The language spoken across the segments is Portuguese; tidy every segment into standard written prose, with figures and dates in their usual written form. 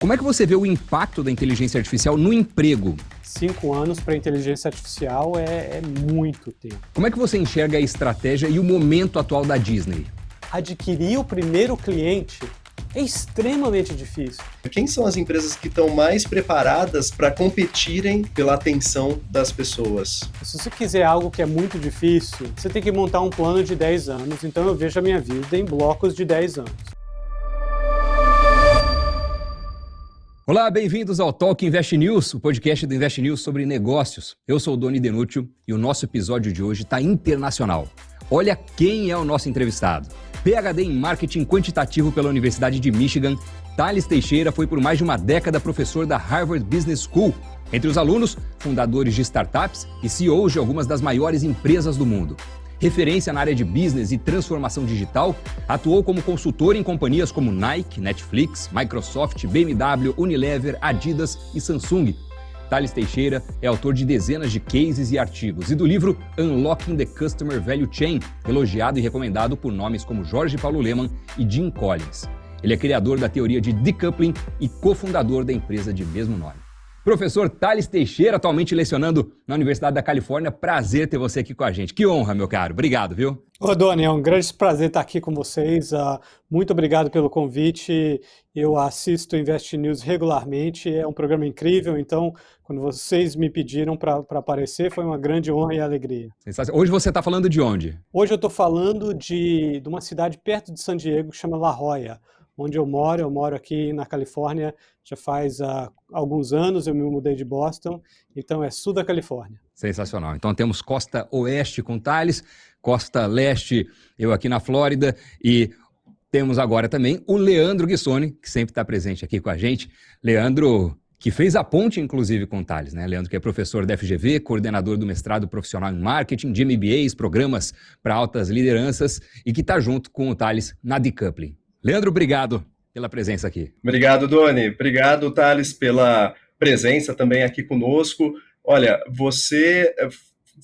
Como é que você vê o impacto da inteligência artificial no emprego? 5 anos para inteligência artificial é muito tempo. Como é que você enxerga a estratégia e o momento atual da Disney? Adquirir o primeiro cliente é extremamente difícil. Quem são as empresas que estão mais preparadas para competirem pela atenção das pessoas? Se você quiser algo que é muito difícil, você tem que montar um plano de 10 anos. Então eu vejo a minha vida em blocos de 10 anos. Olá, bem-vindos ao Talk Invest News, o podcast do Invest News sobre negócios. Eu sou o Doni Denútil e o nosso episódio de hoje está internacional. Olha quem é o nosso entrevistado. PhD em Marketing Quantitativo pela Universidade de Michigan, Thales Teixeira foi por mais de uma década professor da Harvard Business School. Entre os alunos, fundadores de startups e CEOs de algumas das maiores empresas do mundo. Referência na área de business e transformação digital, atuou como consultor em companhias como Nike, Netflix, Microsoft, BMW, Unilever, Adidas e Samsung. Thales Teixeira é autor de dezenas de cases e artigos e do livro Unlocking the Customer Value Chain, elogiado e recomendado por nomes como Jorge Paulo Lemann e Jim Collins. Ele é criador da teoria de decoupling e cofundador da empresa de mesmo nome. Professor Thales Teixeira, atualmente lecionando na Universidade da Califórnia. Prazer ter você aqui com a gente. Que honra, meu caro. Obrigado, viu? Ô, Doni, é um grande prazer estar aqui com vocês. Muito obrigado pelo convite. Eu assisto Invest News regularmente. É um programa incrível. Então, quando vocês me pediram para aparecer, foi uma grande honra e alegria. Sensacional. Hoje você está falando de onde? Hoje eu estou falando de uma cidade perto de San Diego que chama La Jolla, onde eu moro aqui na Califórnia, já faz alguns anos, eu me mudei de Boston, então é sul da Califórnia. Sensacional. Então temos costa oeste com Thales, costa leste eu aqui na Flórida e temos agora também o Leandro Guissoni, que sempre está presente aqui com a gente. Leandro, que fez a ponte inclusive com o Thales, né? Leandro que é professor da FGV, coordenador do mestrado profissional em marketing, de MBAs, programas para altas lideranças e que está junto com o Thales na decoupling. Leandro, obrigado pela presença aqui. Obrigado, Doni. Obrigado, Thales, pela presença também aqui conosco. Olha, você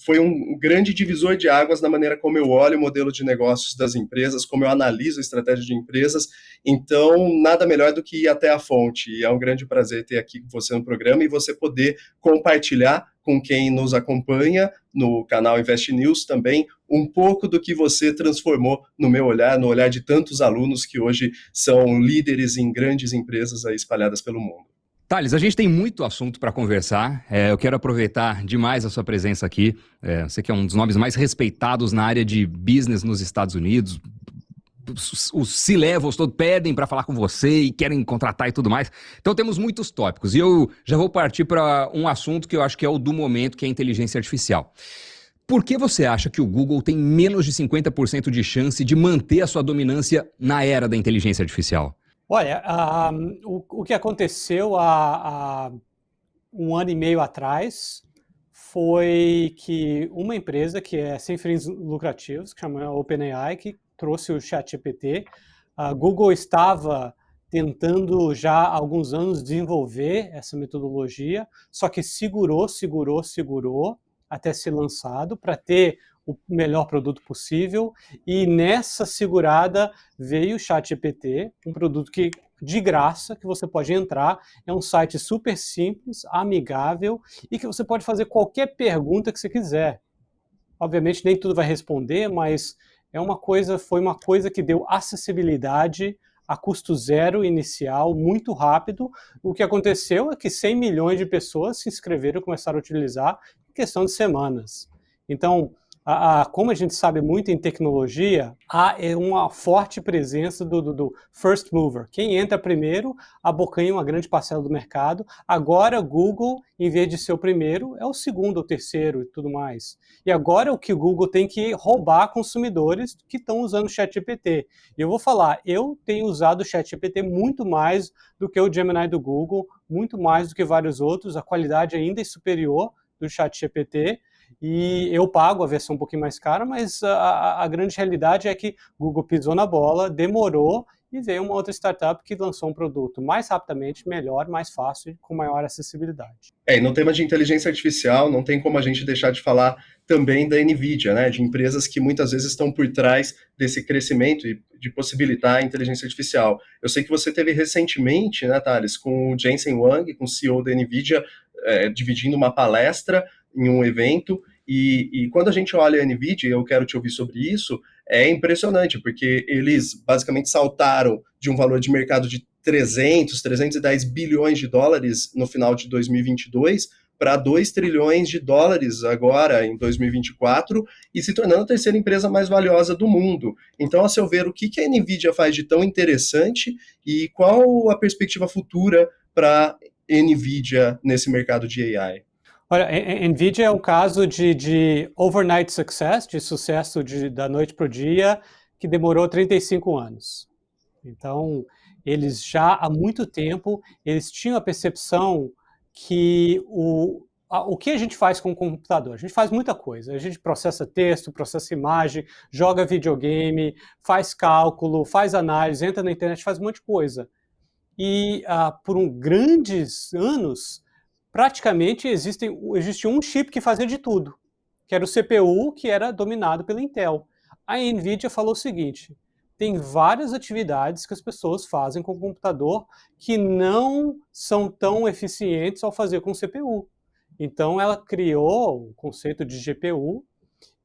foi um grande divisor de águas na maneira como eu olho o modelo de negócios das empresas, como eu analiso a estratégia de empresas. Então, nada melhor do que ir até a fonte. E é um grande prazer ter aqui você no programa e você poder compartilhar com quem nos acompanha no canal Invest News também, um pouco do que você transformou no meu olhar, no olhar de tantos alunos que hoje são líderes em grandes empresas aí espalhadas pelo mundo. Thales, a gente tem muito assunto para conversar. Eu quero aproveitar demais a sua presença aqui. Você que é um dos nomes mais respeitados na área de business nos Estados Unidos. Os C-levels todos pedem para falar com você e querem contratar e tudo mais. Então temos muitos tópicos e eu já vou partir para um assunto que eu acho que é o do momento, que é a inteligência artificial. Por que você acha que o Google tem menos de 50% de chance de manter a sua dominância na era da inteligência artificial? Olha, o que aconteceu há 1 ano e meio atrás foi que uma empresa que é sem fins lucrativos, que chama OpenAI, que trouxe o ChatGPT. A Google estava tentando já há alguns anos desenvolver essa metodologia, só que segurou até ser lançado para ter o melhor produto possível, e nessa segurada veio o ChatGPT, um produto que de graça, que você pode entrar, é um site super simples, amigável, e que você pode fazer qualquer pergunta que você quiser. Obviamente nem tudo vai responder, mas foi uma coisa que deu acessibilidade a custo zero inicial, muito rápido. O que aconteceu é que 100 milhões de pessoas se inscreveram e começaram a utilizar em questão de semanas. Então, como a gente sabe muito em tecnologia, há uma forte presença do first mover. Quem entra primeiro abocanha uma grande parcela do mercado. Agora, Google, em vez de ser o primeiro, é o segundo ou terceiro e tudo mais. E agora o que o Google tem que roubar consumidores que estão usando o ChatGPT. E eu vou falar, eu tenho usado o ChatGPT muito mais do que o Gemini do Google, muito mais do que vários outros. A qualidade ainda é superior do ChatGPT. E eu pago a versão um pouquinho mais cara, mas a grande realidade é que o Google pisou na bola, demorou e veio uma outra startup que lançou um produto mais rapidamente, melhor, mais fácil e com maior acessibilidade. E no tema de inteligência artificial, não tem como a gente deixar de falar também da NVIDIA, né, de empresas que muitas vezes estão por trás desse crescimento e de possibilitar a inteligência artificial. Eu sei que você teve recentemente, né, Thales, com o Jensen Huang, com o CEO da NVIDIA, dividindo uma palestra em um evento, e quando a gente olha a NVIDIA, eu quero te ouvir sobre isso, é impressionante, porque eles basicamente saltaram de um valor de mercado de 310 bilhões de dólares no final de 2022 para 2 trilhões de dólares agora em 2024 e se tornando a terceira empresa mais valiosa do mundo. Então, a seu ver, o que a NVIDIA faz de tão interessante e qual a perspectiva futura para a NVIDIA nesse mercado de AI? Olha, a NVIDIA é um caso de overnight success, de sucesso da noite para o dia, que demorou 35 anos. Então, eles já há muito tempo, eles tinham a percepção que o que a gente faz com o computador? A gente faz muita coisa. A gente processa texto, processa imagem, joga videogame, faz cálculo, faz análise, entra na internet, faz um monte de coisa. E por grandes anos, praticamente existe um chip que fazia de tudo, que era o CPU, que era dominado pela Intel. A NVIDIA falou o seguinte: tem várias atividades que as pessoas fazem com o computador que não são tão eficientes ao fazer com o CPU. Então ela criou o conceito de GPU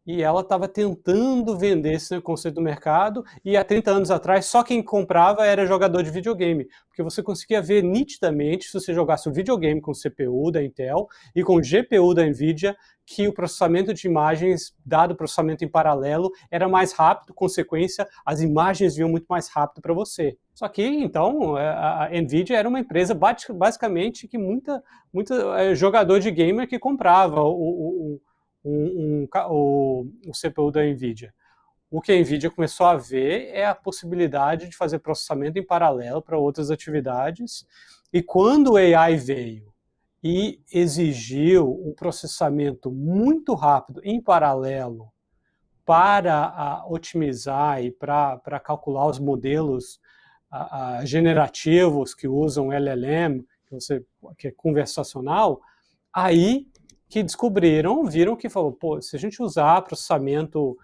e ela estava tentando vender esse conceito no mercado, e há 30 anos atrás só quem comprava era jogador de videogame, porque você conseguia ver nitidamente, se você jogasse o videogame com o CPU da Intel e com o GPU da NVIDIA, que o processamento de imagens, dado o processamento em paralelo, era mais rápido, consequência, as imagens vinham muito mais rápido para você. Só que, então, a NVIDIA era uma empresa basicamente que muita jogador de gamer que comprava o CPU da NVIDIA. O que a NVIDIA começou a ver é a possibilidade de fazer processamento em paralelo para outras atividades, e quando o AI veio e exigiu um processamento muito rápido em paralelo para otimizar e para calcular os modelos generativos que usam LLM, que é conversacional, aí que viram que falou, pô, se a gente usar processamento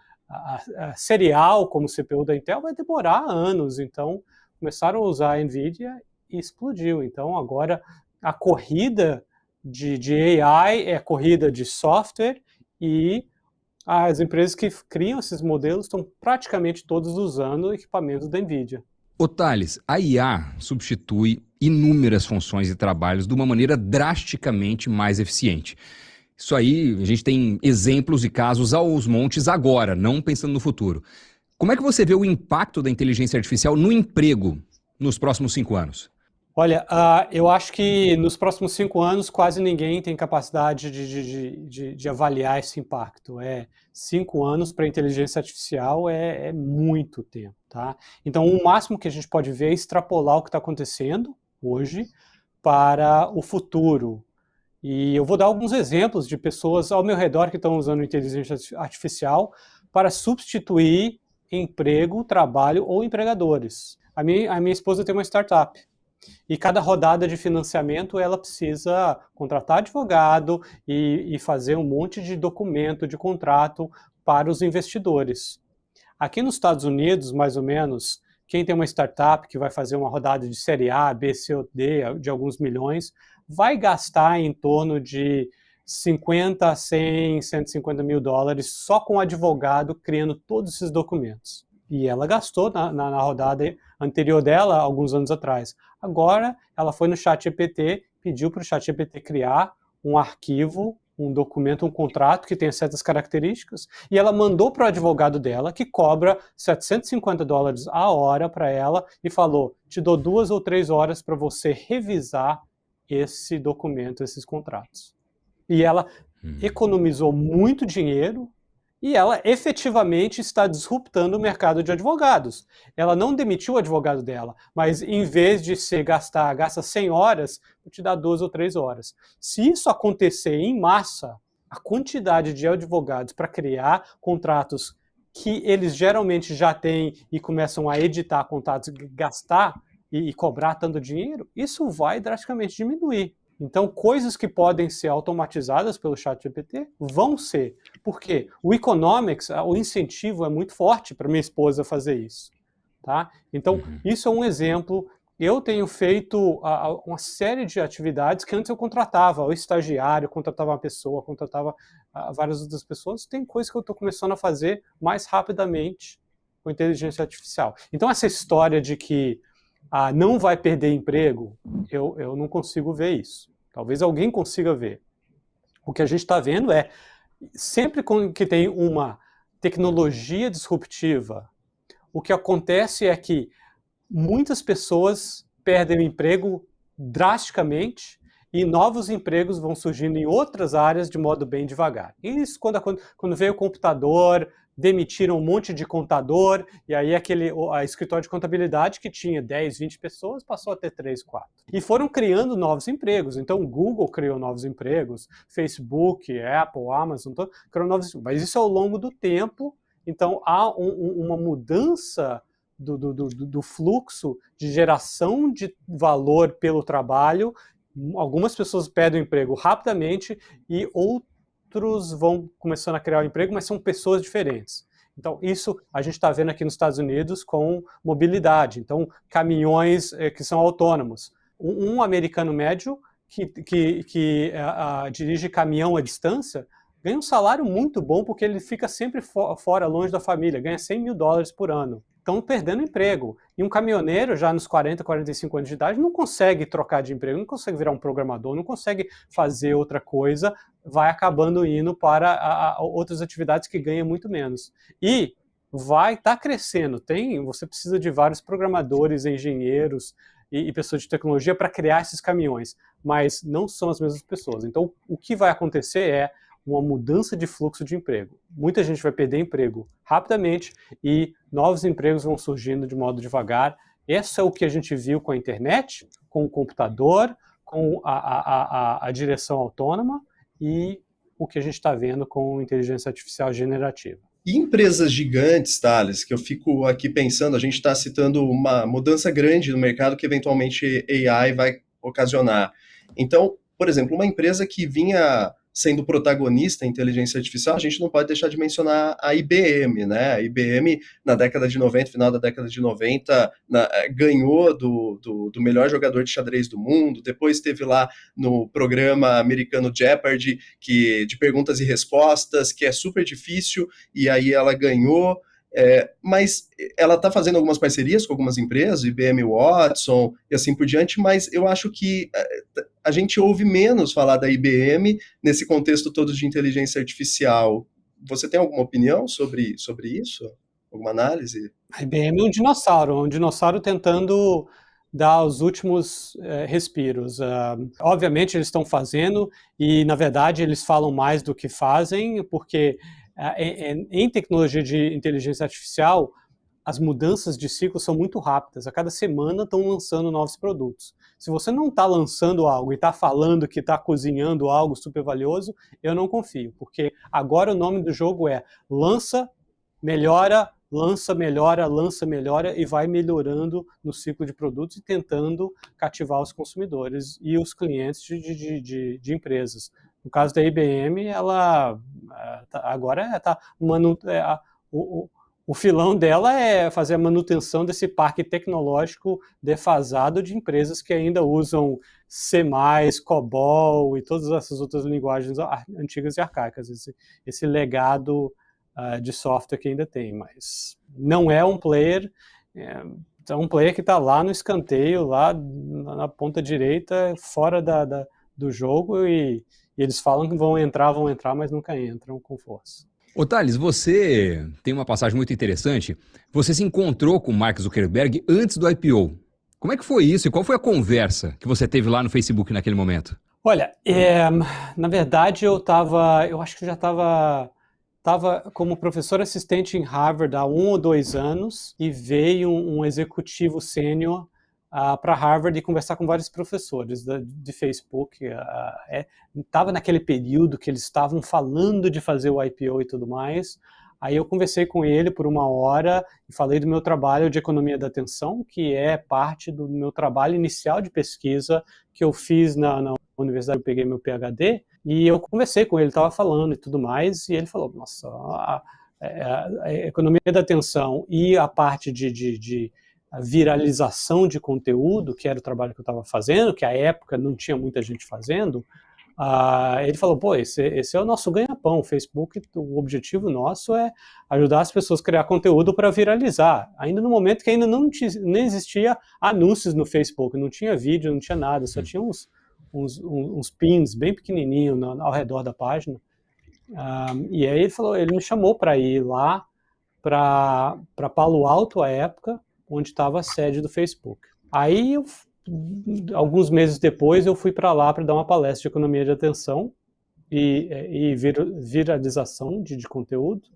serial como o CPU da Intel, vai demorar anos. Então, começaram a usar a NVIDIA e explodiu. Então, agora, a corrida de AI é a corrida de software, e as empresas que criam esses modelos estão praticamente todos usando equipamentos da NVIDIA. Ô Thales, a IA substitui inúmeras funções e trabalhos de uma maneira drasticamente mais eficiente. Isso aí, a gente tem exemplos e casos aos montes agora, não pensando no futuro. Como é que você vê o impacto da inteligência artificial no emprego nos próximos 5 anos? Olha, eu acho que nos próximos 5 anos quase ninguém tem capacidade de avaliar esse impacto. 5 anos para a inteligência artificial é muito tempo, tá? Então, o máximo que a gente pode ver é extrapolar o que está acontecendo hoje para o futuro. E eu vou dar alguns exemplos de pessoas ao meu redor que estão usando inteligência artificial para substituir emprego, trabalho ou empregadores. A minha esposa tem uma startup. E cada rodada de financiamento ela precisa contratar advogado e fazer um monte de documento de contrato para os investidores. Aqui nos Estados Unidos, mais ou menos, quem tem uma startup que vai fazer uma rodada de série A, B, C ou D de alguns milhões, vai gastar em torno de 50, 100, 150 mil dólares só com o advogado criando todos esses documentos. E ela gastou na rodada anterior dela, alguns anos atrás. Agora, ela foi no ChatGPT, pediu para o ChatGPT criar um arquivo, um documento, um contrato que tenha certas características, e ela mandou para o advogado dela, que cobra 750 dólares a hora para ela, e falou, te dou 2 ou 3 horas para você revisar esse documento, esses contratos. E ela economizou muito dinheiro, e ela efetivamente está disruptando o mercado de advogados. Ela não demitiu o advogado dela, mas em vez de gasta 100 horas, vou te dar 2 ou 3 horas. Se isso acontecer em massa, a quantidade de advogados para criar contratos que eles geralmente já têm e começam a editar contatos, gastar e cobrar tanto dinheiro, isso vai drasticamente diminuir. Então, coisas que podem ser automatizadas pelo ChatGPT vão ser. Porque o economics, o incentivo é muito forte para minha esposa fazer isso. Tá? Então, isso é um exemplo. Eu tenho feito uma série de atividades que antes eu contratava, o estagiário, contratava uma pessoa, contratava várias outras pessoas. Tem coisas que eu estou começando a fazer mais rapidamente com inteligência artificial. Então, essa história de que não vai perder emprego, eu não consigo ver isso. Talvez alguém consiga ver. O que a gente está vendo é, sempre que tem uma tecnologia disruptiva, o que acontece é que muitas pessoas perdem o emprego drasticamente e novos empregos vão surgindo em outras áreas de modo bem devagar. Isso quando veio o computador, demitiram um monte de contador, e aí a escritório de contabilidade que tinha 10, 20 pessoas passou a ter 3, 4. E foram criando novos empregos. Então, o Google criou novos empregos, Facebook, Apple, Amazon, criaram novos empregos. Mas isso é ao longo do tempo. Então, há uma mudança do fluxo de geração de valor pelo trabalho. Algumas pessoas perdem o emprego rapidamente e outros vão começando a criar o emprego, mas são pessoas diferentes. Então, isso a gente está vendo aqui nos Estados Unidos com mobilidade. Então, caminhões que são autônomos. Um americano médio que dirige caminhão à distância ganha um salário muito bom porque ele fica sempre fora, longe da família, ganha $100 mil por ano. Estão perdendo emprego. E um caminhoneiro, já nos 40, 45 anos de idade, não consegue trocar de emprego, não consegue virar um programador, não consegue fazer outra coisa, vai acabando indo para outras atividades que ganham muito menos. E vai estar crescendo. Você precisa de vários programadores, engenheiros e pessoas de tecnologia para criar esses caminhões, mas não são as mesmas pessoas. Então, o que vai acontecer é uma mudança de fluxo de emprego. Muita gente vai perder emprego rapidamente e novos empregos vão surgindo de modo devagar. Esse é o que a gente viu com a internet, com o computador, com a direção autônoma e o que a gente está vendo com inteligência artificial generativa. E empresas gigantes, Thales, que eu fico aqui pensando, a gente está citando uma mudança grande no mercado que eventualmente AI vai ocasionar. Então, por exemplo, uma empresa que vinha sendo protagonista em inteligência artificial, a gente não pode deixar de mencionar a IBM, né? A IBM, na década de 90, final da década de 90, ganhou do melhor jogador de xadrez do mundo, depois teve lá no programa americano Jeopardy, de perguntas e respostas, que é super difícil, e aí ela ganhou. Mas ela está fazendo algumas parcerias com algumas empresas, IBM Watson e assim por diante, mas eu acho que a gente ouve menos falar da IBM nesse contexto todo de inteligência artificial. Você tem alguma opinião sobre isso? Alguma análise? A IBM é um dinossauro tentando dar os últimos respiros. Obviamente eles estão fazendo e, na verdade, eles falam mais do que fazem, porque em tecnologia de inteligência artificial, as mudanças de ciclo são muito rápidas. A cada semana estão lançando novos produtos. Se você não está lançando algo e está falando que está cozinhando algo super valioso, eu não confio, porque agora o nome do jogo é lança, melhora, lança, melhora, lança, melhora e vai melhorando no ciclo de produtos e tentando cativar os consumidores e os clientes de empresas. No caso da IBM, ela agora está o filão dela é fazer a manutenção desse parque tecnológico defasado de empresas que ainda usam C++, COBOL e todas essas outras linguagens antigas e arcaicas. Esse legado de software que ainda tem, mas não é um player, é um player que está lá no escanteio, lá na ponta direita, fora do jogo e eles falam que vão entrar, mas nunca entram com força. Ô Thales, você tem uma passagem muito interessante. Você se encontrou com o Mark Zuckerberg antes do IPO. Como é que foi isso e qual foi a conversa que você teve lá no Facebook naquele momento? Olha, na verdade eu acho que já estava como professor assistente em Harvard há 1 ou 2 anos e veio um executivo sênior para Harvard e conversar com vários professores de Facebook. Estava naquele período que eles estavam falando de fazer o IPO e tudo mais. Aí eu conversei com ele por 1 hora e falei do meu trabalho de economia da atenção, que é parte do meu trabalho inicial de pesquisa que eu fiz na universidade. Eu peguei meu PhD e eu conversei com ele, estava falando e tudo mais, e ele falou, nossa, a economia da atenção e a parte de viralização de conteúdo, que era o trabalho que eu estava fazendo, que à época não tinha muita gente fazendo, ele falou, pô, esse é o nosso ganha-pão, o Facebook, o objetivo nosso é ajudar as pessoas a criar conteúdo para viralizar, ainda no momento que ainda nem existia anúncios no Facebook, não tinha vídeo, não tinha nada, só tinha uns pins bem pequenininhos ao redor da página, e aí ele me chamou para ir lá para Palo Alto, à época, onde estava a sede do Facebook. Aí alguns meses depois eu fui para lá para dar uma palestra de economia de atenção e viralização de conteúdo.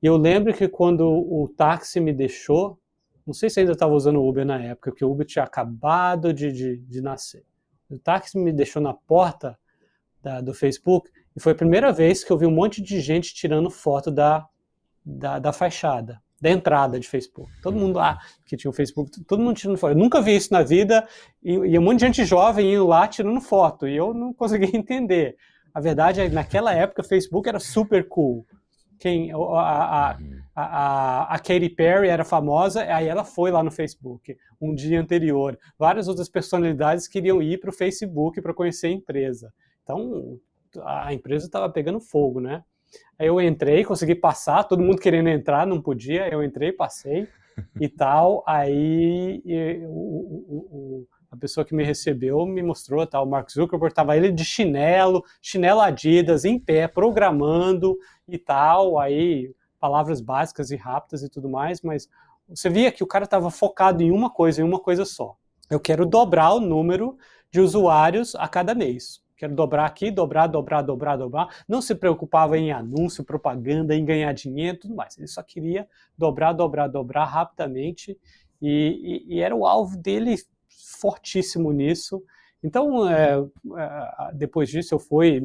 E eu lembro que quando o táxi me deixou, não sei se ainda estava usando o Uber na época, porque o Uber tinha acabado de nascer. O táxi me deixou na porta do Facebook e foi a primeira vez que eu vi um monte de gente tirando foto da fachada, da entrada de Facebook. Todo mundo lá que tinha o Facebook, todo mundo tirando foto. Eu nunca vi isso na vida, e um monte de gente jovem indo lá tirando foto, e eu não conseguia entender. A verdade é que naquela época o Facebook era super cool. A Katy Perry era famosa, aí ela foi lá no Facebook um dia anterior. Várias outras personalidades queriam ir para o Facebook para conhecer a empresa. Então, a empresa estava pegando fogo, né? Aí eu entrei, consegui passar, todo mundo querendo entrar, não podia, eu entrei, passei e tal, aí a pessoa que me recebeu me mostrou, o Mark Zuckerberg, estava ele de chinelo Adidas, em pé, programando e tal, aí palavras básicas e rápidas e tudo mais, mas você via que o cara estava focado em uma coisa só. Eu quero dobrar o número de usuários a cada mês. Quero dobrar aqui, dobrar. Não se preocupava em anúncio, propaganda, em ganhar dinheiro, tudo mais. Ele só queria dobrar rapidamente e era o alvo dele fortíssimo nisso. Então, depois disso, eu fui,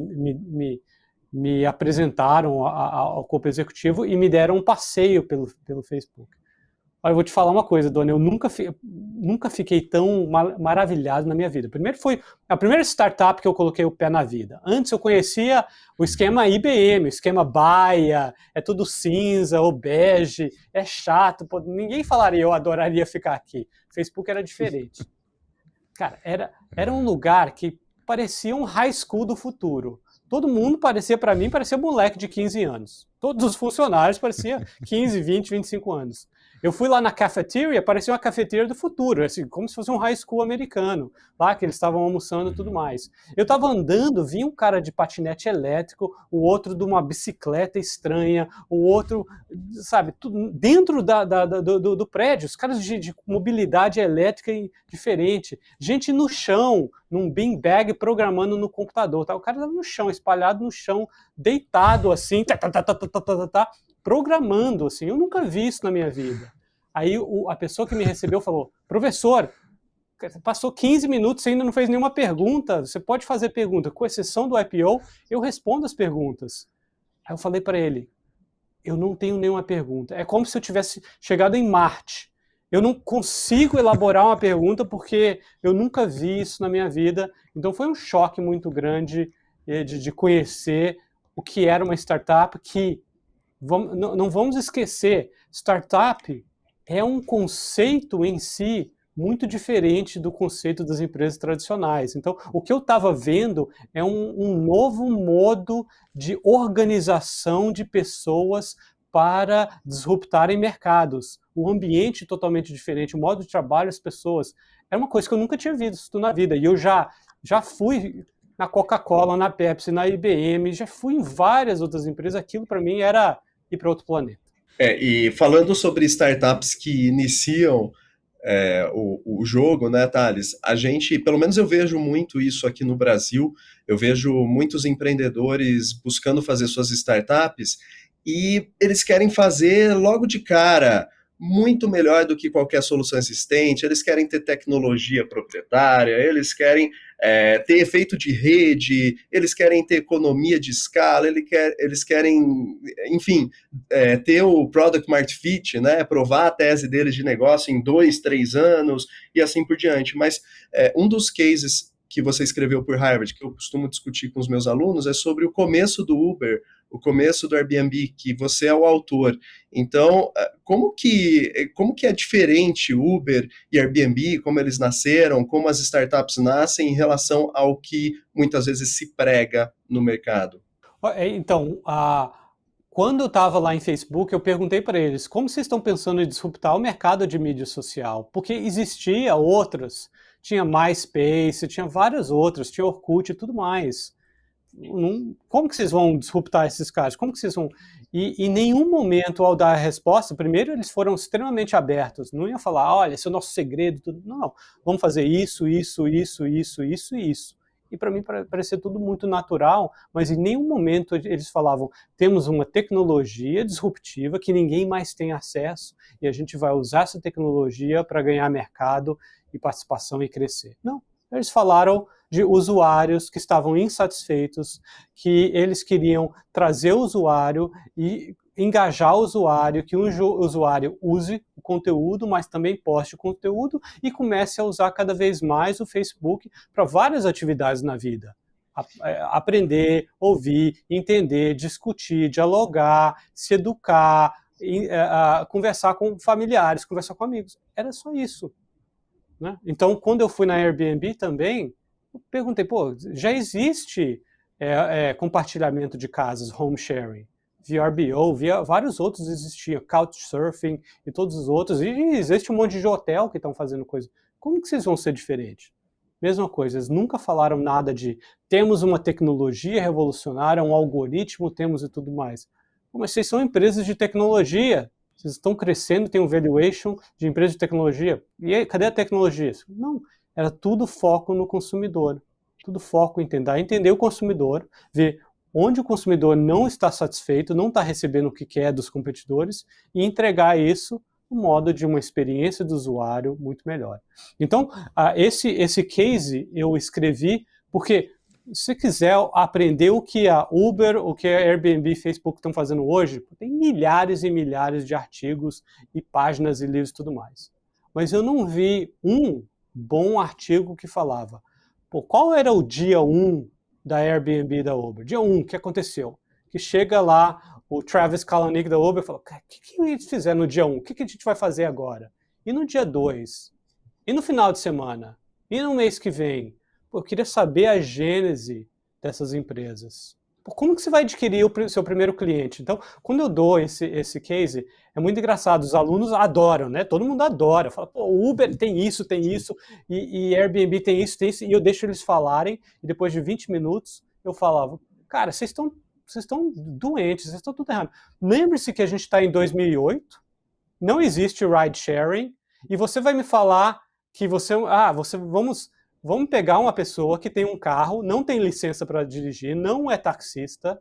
me apresentaram ao corpo executivo e me deram um passeio pelo Facebook. Olha, eu vou te falar uma coisa, Dona, eu nunca fiquei tão maravilhado na minha vida. Primeiro foi a primeira startup que eu coloquei o pé na vida. Antes eu conhecia o esquema IBM, o esquema Baia, é tudo cinza ou bege, é chato, ninguém falaria eu adoraria ficar aqui. O Facebook era diferente. Cara, era um lugar que parecia um high school do futuro. Todo mundo parecia um moleque de 15 anos. Todos os funcionários pareciam 15, 20, 25 anos. Eu fui lá na cafeteria, parecia uma cafeteria do futuro, assim, como se fosse um high school americano, lá que eles estavam almoçando e tudo mais. Eu estava andando, vi um cara de patinete elétrico, o outro de uma bicicleta estranha, o outro, sabe, dentro do prédio, os caras de mobilidade elétrica diferente, gente no chão, num beanbag programando no computador, tá? O cara estava no chão, espalhado no chão, deitado assim, programando, assim, eu nunca vi isso na minha vida. Aí a pessoa que me recebeu falou, professor, passou 15 minutos e ainda não fez nenhuma pergunta, você pode fazer pergunta, com exceção do IPO, eu respondo as perguntas. Aí eu falei para ele, eu não tenho nenhuma pergunta, é como se eu tivesse chegado em Marte, eu não consigo elaborar uma pergunta porque eu nunca vi isso na minha vida, então foi um choque muito grande de conhecer o que era uma startup que, não vamos esquecer, startup é um conceito em si muito diferente do conceito das empresas tradicionais. Então, o que eu estava vendo é um novo modo de organização de pessoas para disruptarem mercados. O ambiente totalmente diferente, o modo de trabalho, as pessoas. É uma coisa que eu nunca tinha visto na vida. E eu já fui na Coca-Cola, na Pepsi, na IBM, já fui em várias outras empresas. Aquilo para mim era ir para outro planeta. E falando sobre startups que iniciam o jogo, né, Thales? A gente, pelo menos eu vejo muito isso aqui no Brasil, eu vejo muitos empreendedores buscando fazer suas startups e eles querem fazer logo de cara muito melhor do que qualquer solução existente, eles querem ter tecnologia proprietária, eles querem ter efeito de rede, eles querem ter economia de escala, eles querem, enfim, ter o Product Market Fit, né, provar a tese deles de negócio em 2, 3 anos e assim por diante. Mas um dos cases que você escreveu por Harvard, que eu costumo discutir com os meus alunos, é sobre o começo do Uber, o começo do Airbnb, que você é o autor. Então, como que é diferente Uber e Airbnb, como eles nasceram, como as startups nascem em relação ao que muitas vezes se prega no mercado? Então, quando eu estava lá em Facebook, eu perguntei para eles, como vocês estão pensando em disruptar o mercado de mídia social? Porque existia outras, tinha MySpace, tinha várias outras, tinha Orkut e tudo mais. Como que vocês vão disruptar esses caras? Como que vocês vão... E em nenhum momento, ao dar a resposta, primeiro eles foram extremamente abertos. Não ia falar, olha, esse é o nosso segredo. Tudo. Não, vamos fazer isso, isso, isso, isso, isso e isso. E para mim parecia tudo muito natural, mas em nenhum momento eles falavam, temos uma tecnologia disruptiva que ninguém mais tem acesso e a gente vai usar essa tecnologia para ganhar mercado e participação e crescer. Não, eles falaram de usuários que estavam insatisfeitos, que eles queriam trazer o usuário e engajar o usuário, que um usuário use o conteúdo, mas também poste o conteúdo e comece a usar cada vez mais o Facebook para várias atividades na vida. Aprender, ouvir, entender, discutir, dialogar, se educar, conversar com familiares, conversar com amigos. Era só isso. Né? Então, quando eu fui na Airbnb também, eu perguntei, já existe compartilhamento de casas, home sharing, VRBO, vários outros existiam, Couchsurfing e todos os outros, e existe um monte de hotel que estão fazendo coisa. Como que vocês vão ser diferentes? Mesma coisa, eles nunca falaram nada de temos uma tecnologia revolucionária, um algoritmo, temos e tudo mais. Mas vocês são empresas de tecnologia, vocês estão crescendo, tem um valuation de empresa de tecnologia. E aí, cadê a tecnologia? Não, era tudo foco no consumidor. Tudo foco em entender o consumidor, ver onde o consumidor não está satisfeito, não está recebendo o que quer dos competidores e entregar isso no modo de uma experiência do usuário muito melhor. Então, esse case eu escrevi porque se você quiser aprender o que a Uber, o que a Airbnb e Facebook estão fazendo hoje, tem milhares e milhares de artigos e páginas e livros e tudo mais. Mas eu não vi um bom artigo que falava, qual era o dia 1 da Airbnb e da Uber? Dia 1, o que aconteceu? Que chega lá o Travis Kalanick da Uber e fala, o que eles fizeram no dia 1? O que a gente vai fazer agora? E no dia 2? E no final de semana? E no mês que vem? Eu queria saber a gênese dessas empresas. Como que você vai adquirir o seu primeiro cliente? Então, quando eu dou esse case, é muito engraçado. Os alunos adoram, né? Todo mundo adora. Fala, o Uber tem isso, e Airbnb tem isso, e eu deixo eles falarem, e depois de 20 minutos, eu falava, cara, vocês estão doentes, vocês estão tudo errado. Lembre-se que a gente está em 2008, não existe ride sharing, e você vai me falar que vamos pegar uma pessoa que tem um carro, não tem licença para dirigir, não é taxista,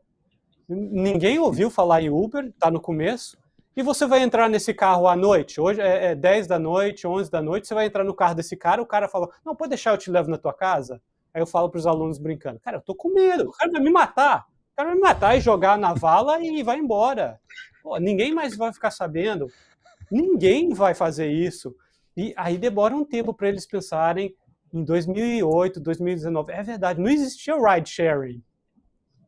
ninguém ouviu falar em Uber, está no começo, e você vai entrar nesse carro à noite, hoje é 10 da noite, 11 da noite, você vai entrar no carro desse cara, o cara fala, não, pode deixar, eu te levo na tua casa? Aí eu falo para os alunos brincando, cara, eu tô com medo, o cara vai me matar e jogar na vala e vai embora. Ninguém mais vai ficar sabendo, ninguém vai fazer isso. E aí demora um tempo para eles pensarem em 2008, 2019. É verdade, não existia ride sharing.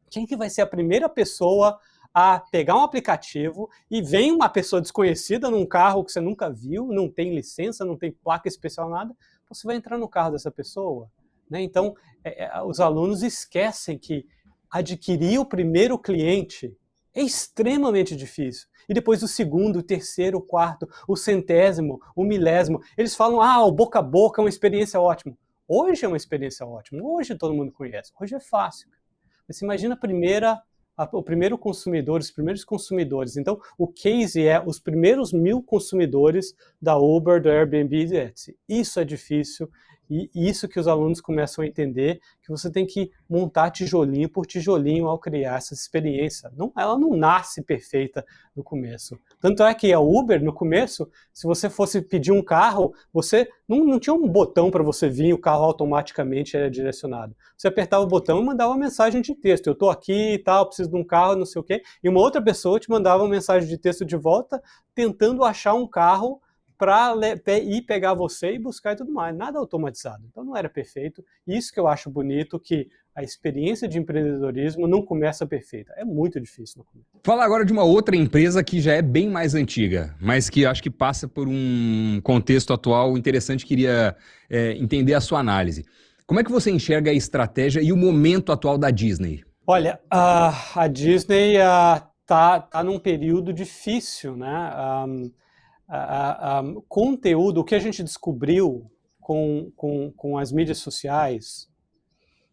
Quem que vai ser a primeira pessoa a pegar um aplicativo e vem uma pessoa desconhecida num carro que você nunca viu, não tem licença, não tem placa especial, nada, você vai entrar no carro dessa pessoa? Né? Então, os alunos esquecem que adquirir o primeiro cliente é extremamente difícil. E depois o segundo, o terceiro, o quarto, o centésimo, o milésimo. Eles falam, o boca a boca é uma experiência ótima. Hoje é uma experiência ótima. Hoje todo mundo conhece. Hoje é fácil. Mas você imagina o primeiro consumidor, os primeiros consumidores. Então, o case é os primeiros 1000 consumidores da Uber, do Airbnb e do Etsy. Isso é difícil. E isso que os alunos começam a entender, que você tem que montar tijolinho por tijolinho ao criar essa experiência. Ela não nasce perfeita no começo. Tanto é que a Uber, no começo, se você fosse pedir um carro, você não tinha um botão para você vir, o carro automaticamente era direcionado. Você apertava o botão e mandava uma mensagem de texto. Eu estou aqui e tal, preciso de um carro, não sei o quê. E uma outra pessoa te mandava uma mensagem de texto de volta, tentando achar um carro para ir pegar você e buscar e tudo mais. Nada automatizado. Então não era perfeito. Isso que eu acho bonito, que a experiência de empreendedorismo não começa perfeita. É muito difícil no começo. Fala agora de uma outra empresa que já é bem mais antiga, mas que acho que passa por um contexto atual interessante. Queria entender a sua análise. Como é que você enxerga a estratégia e o momento atual da Disney? Olha, a Disney tá num período difícil, né? Conteúdo, o que a gente descobriu com as mídias sociais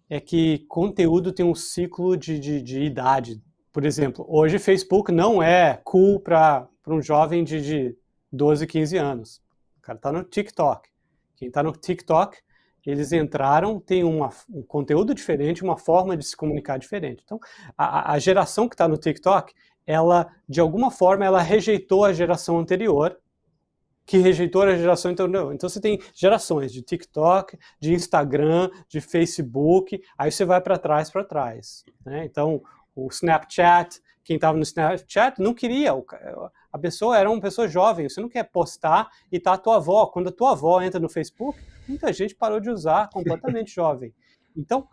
é que conteúdo tem um ciclo de idade. Por exemplo, hoje Facebook não é cool para um jovem de 12, 15 anos. O cara está no TikTok. Quem está no TikTok, eles entraram, tem um conteúdo diferente, uma forma de se comunicar diferente. Então, a geração que está no TikTok, ela, de alguma forma, ela rejeitou a geração anterior, que rejeitou a geração anterior. Então você tem gerações de TikTok, de Instagram, de Facebook, aí você vai para trás, né? Então, o Snapchat, quem estava no Snapchat não queria, a pessoa era uma pessoa jovem, você não quer postar e tá a tua avó. Quando a tua avó entra no Facebook, muita gente parou de usar, completamente jovem. Então,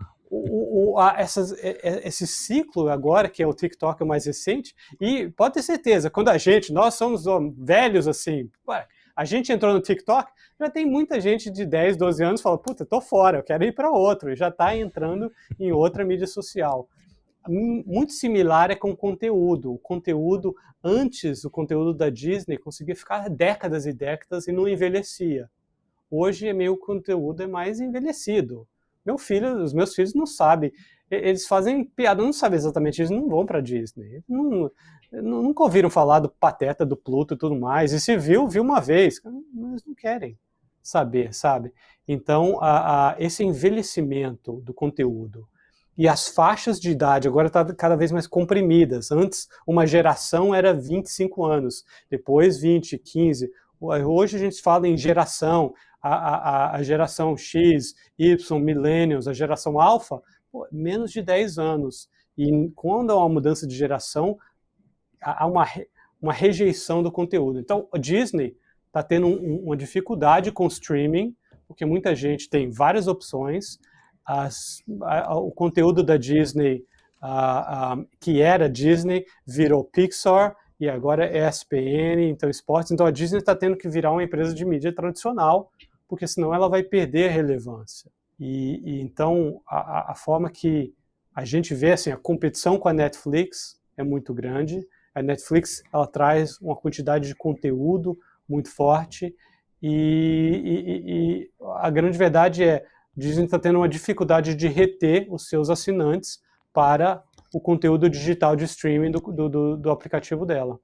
esse ciclo agora, que é o TikTok, é o mais recente, e pode ter certeza, quando nós somos velhos assim, a gente entrou no TikTok, já tem muita gente de 10, 12 anos que fala, puta, tô fora, eu quero ir para outro, e já está entrando em outra mídia social. Muito similar é com o conteúdo. O conteúdo, antes, o conteúdo da Disney conseguia ficar décadas e décadas e não envelhecia. Hoje, o conteúdo é mais envelhecido. Os meus filhos não sabem. Eles fazem piada, não sabem exatamente, eles não vão para Disney. Nunca ouviram falar do Pateta, do Pluto e tudo mais. E se viu uma vez. Eles não querem saber, sabe? Então, esse envelhecimento do conteúdo e as faixas de idade agora estão cada vez mais comprimidas. Antes, uma geração era 25 anos, depois 20, 15. Hoje a gente fala em geração, a geração X, Y, Millennials, a geração Alpha, menos de 10 anos. E quando há uma mudança de geração, há uma rejeição do conteúdo. Então, a Disney está tendo uma dificuldade com o streaming, porque muita gente tem várias opções. O conteúdo da Disney, que era Disney, virou Pixar, e agora é ESPN, então esportes. Então a Disney está tendo que virar uma empresa de mídia tradicional, porque senão ela vai perder a relevância. Então a forma que a gente vê, assim, a competição com a Netflix é muito grande. A Netflix, ela traz uma quantidade de conteúdo muito forte, e a grande verdade é Disney está tendo uma dificuldade de reter os seus assinantes para o conteúdo digital de streaming do aplicativo dela.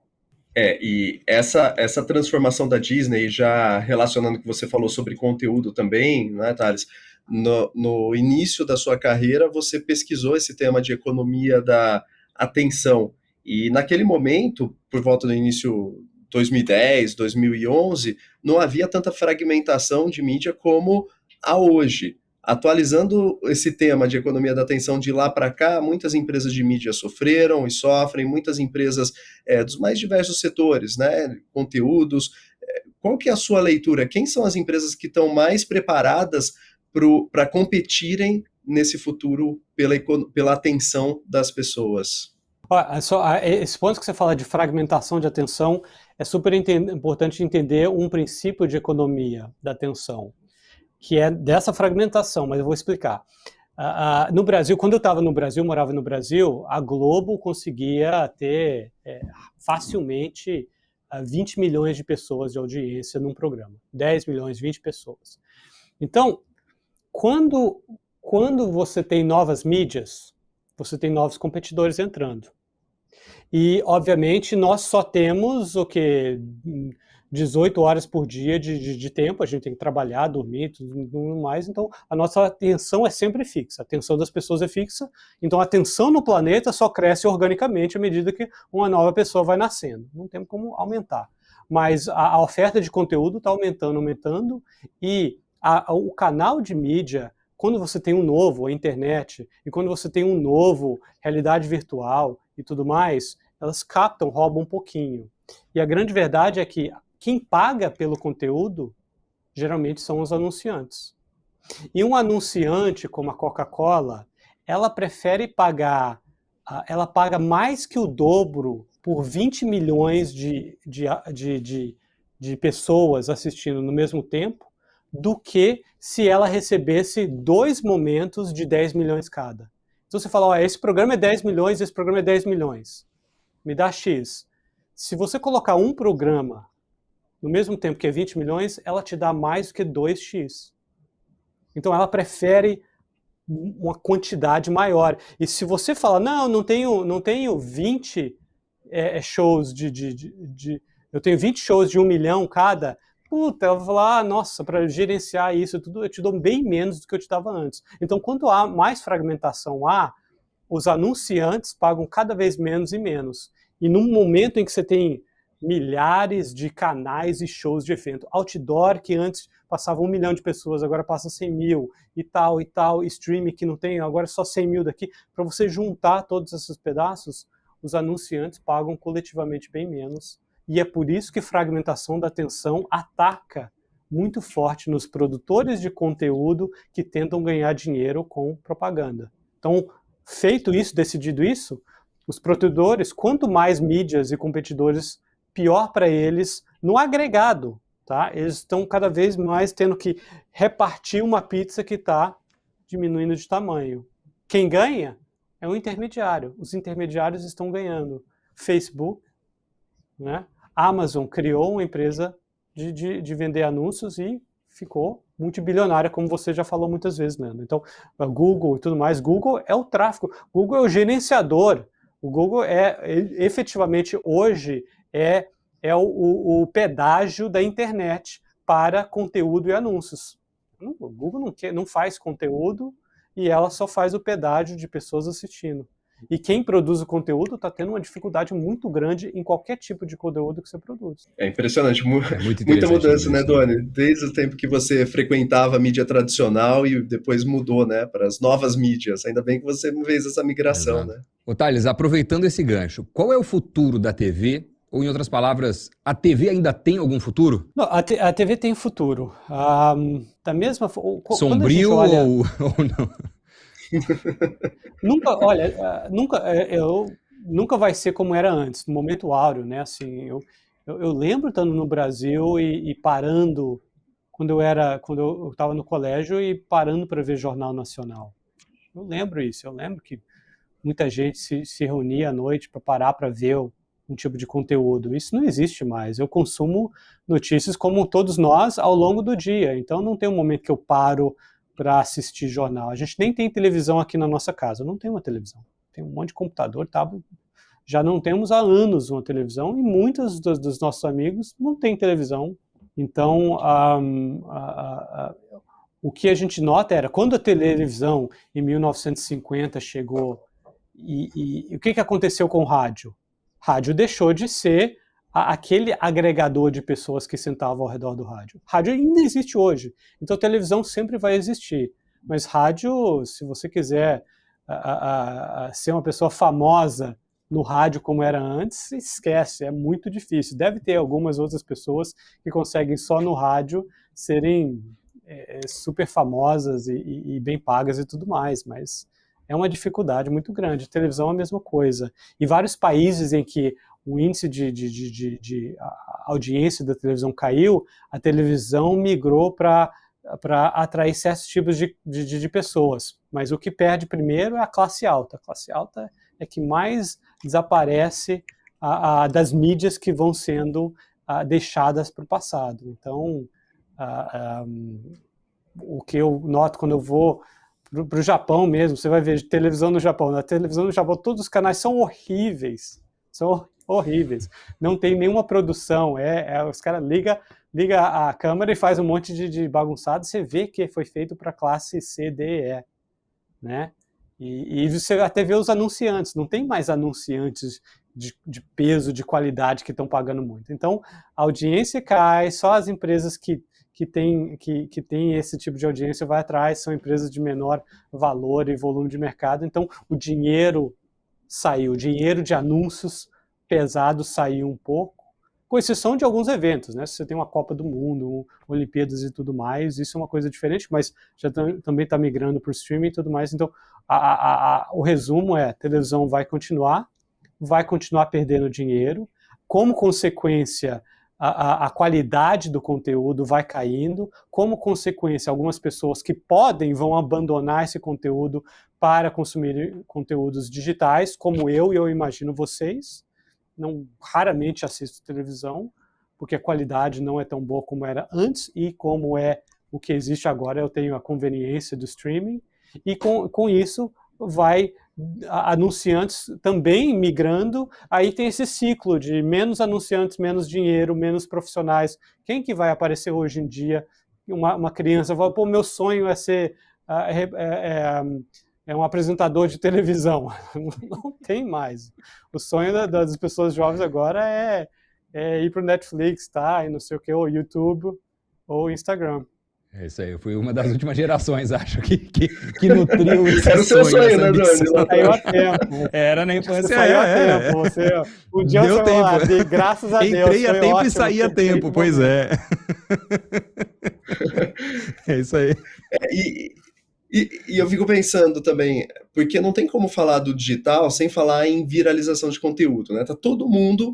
E essa transformação da Disney, já relacionando o que você falou sobre conteúdo também, né, Thales? No início da sua carreira, você pesquisou esse tema de economia da atenção. E naquele momento, por volta do início 2010, 2011, não havia tanta fragmentação de mídia como há hoje. Atualizando esse tema de economia da atenção de lá para cá, muitas empresas de mídia sofreram e sofrem, muitas empresas dos mais diversos setores, né, conteúdos. Qual que é a sua leitura? Quem são as empresas que estão mais preparadas para competirem nesse futuro pela atenção das pessoas? Esse ponto que você fala de fragmentação de atenção é super importante entender um princípio de economia da atenção, que é dessa fragmentação, mas eu vou explicar. No Brasil, quando eu estava no Brasil, morava no Brasil, a Globo conseguia ter facilmente 20 milhões de pessoas de audiência num programa. 10 milhões, 20 pessoas. Então, quando você tem novas mídias, você tem novos competidores entrando. E, obviamente, nós só temos 18 horas por dia de tempo, a gente tem que trabalhar, dormir, tudo mais, então a nossa atenção é sempre fixa, a atenção das pessoas é fixa, então a atenção no planeta só cresce organicamente à medida que uma nova pessoa vai nascendo, não tem como aumentar. Mas a oferta de conteúdo está aumentando, e o canal de mídia, quando você tem um novo, a internet, e quando você tem um novo, realidade virtual e tudo mais, elas captam, roubam um pouquinho. E a grande verdade é que quem paga pelo conteúdo, geralmente são os anunciantes. E um anunciante, como a Coca-Cola, ela prefere pagar, ela paga mais que o dobro por 20 milhões de pessoas assistindo no mesmo tempo, do que se ela recebesse 2 momentos de 10 milhões cada. Então você fala, esse programa é 10 milhões, esse programa é 10 milhões. Me dá X. Se você colocar um programa no mesmo tempo que é 20 milhões, ela te dá mais do que 2x. Então ela prefere uma quantidade maior. E se você fala, não tenho 20 shows eu tenho 20 shows de 1 milhão cada, ela vai falar, nossa, para gerenciar isso tudo, eu te dou bem menos do que eu te dava antes. Então, quanto mais fragmentação há, os anunciantes pagam cada vez menos e menos. E num momento em que você tem milhares de canais e shows de evento, outdoor que antes passava 1 milhão de pessoas, agora passa 100 mil, e tal, streaming que não tem, agora é só 100 mil daqui, para você juntar todos esses pedaços, os anunciantes pagam coletivamente bem menos, e é por isso que fragmentação da atenção ataca muito forte nos produtores de conteúdo que tentam ganhar dinheiro com propaganda. Então, feito isso, decidido isso, os produtores, quanto mais mídias e competidores, pior para eles no agregado, tá? Eles estão cada vez mais tendo que repartir uma pizza que está diminuindo de tamanho. Quem ganha é o intermediário. Os intermediários estão ganhando. Facebook, né? Amazon criou uma empresa de vender anúncios e ficou multibilionária, como você já falou muitas vezes, Leandro. Então, a Google e tudo mais, Google é o tráfego, Google é o gerenciador. O Google efetivamente hoje é o pedágio da internet para conteúdo e anúncios. O Google não faz conteúdo e ela só faz o pedágio de pessoas assistindo. E quem produz o conteúdo está tendo uma dificuldade muito grande em qualquer tipo de conteúdo que você produz. É impressionante, muita mudança, né, Doni? Desde o tempo que você frequentava a mídia tradicional e depois mudou, né, para as novas mídias. Ainda bem que você fez essa migração, né? Ô, Thales, aproveitando esse gancho, qual é o futuro da TV? Ou, em outras palavras, a TV ainda tem algum futuro? Não, a TV tem futuro. Da mesma forma... Sombrio olha... ou não? Nunca vai ser como era antes, no momento áureo, né? Assim, eu lembro estando no Brasil e parando, quando eu estava no colégio e parando para ver Jornal Nacional. Eu lembro isso, eu lembro que muita gente se reunia à noite para parar para ver um tipo de conteúdo. Isso não existe mais. Eu consumo notícias como todos nós ao longo do dia, então não tem um momento que eu paro para assistir jornal. A gente nem tem televisão aqui na nossa casa. Eu não tenho uma televisão. Tem um monte de computador, tablet. Já não temos há anos uma televisão e muitos dos nossos amigos não têm televisão. Então, o que a gente nota era, quando a televisão em 1950 chegou, e o que aconteceu com o rádio? Rádio deixou de ser aquele agregador de pessoas que sentavam ao redor do rádio. Rádio ainda existe hoje, então a televisão sempre vai existir, mas rádio, se você quiser ser uma pessoa famosa no rádio como era antes, esquece, é muito difícil. Deve ter algumas outras pessoas que conseguem só no rádio serem super famosas e bem pagas e tudo mais, mas é uma dificuldade muito grande. A televisão é a mesma coisa. E vários países em que o índice de audiência da televisão caiu, a televisão migrou para atrair certos tipos de pessoas. Mas o que perde primeiro é a classe alta. A classe alta é que mais desaparece das mídias que vão sendo deixadas para o passado. Então, o que eu noto quando eu vou para o Japão mesmo, você vai ver televisão no Japão. Na televisão no Japão, todos os canais são horríveis. horríveis. Não tem nenhuma produção. Os caras liga a câmera e faz um monte de bagunçado. Você vê que foi feito para classe C, D e E, né? E você até vê os anunciantes. Não tem mais anunciantes de peso, de qualidade que estão pagando muito. Então, a audiência cai, só as empresas que tem esse tipo de audiência vai atrás, são empresas de menor valor e volume de mercado. Então, o dinheiro saiu, o dinheiro de anúncios pesados saiu um pouco, com exceção de alguns eventos, né? Se você tem uma Copa do Mundo, Olimpíadas e tudo mais, isso é uma coisa diferente, mas já também está migrando para o streaming e tudo mais. Então, o resumo é, a televisão vai continuar perdendo dinheiro, como consequência, a qualidade do conteúdo vai caindo, como consequência, algumas pessoas que podem vão abandonar esse conteúdo para consumir conteúdos digitais, como eu e eu imagino vocês. Raramente assisto televisão, porque a qualidade não é tão boa como era antes, e como é o que existe agora, eu tenho a conveniência do streaming, e com isso vai anunciantes também migrando, aí tem esse ciclo de menos anunciantes, menos dinheiro, menos profissionais. Quem que vai aparecer hoje em dia? Uma criança fala, pô, meu sonho é ser um apresentador de televisão. Não tem mais. O sonho das pessoas jovens agora é ir para o Netflix, tá? E não sei o que, ou YouTube, ou Instagram. É isso aí, eu fui uma das últimas gerações, acho, que nutriu esse Era o seu sonho, né, Doni? Saiu a tempo. Era na infância, saiu a tempo. Um dia deu tempo. Lá, graças a Deus. Entrei a tempo e saí a tempo, pois é. É isso aí. E eu fico pensando também, porque não tem como falar do digital sem falar em viralização de conteúdo, né? Tá todo mundo,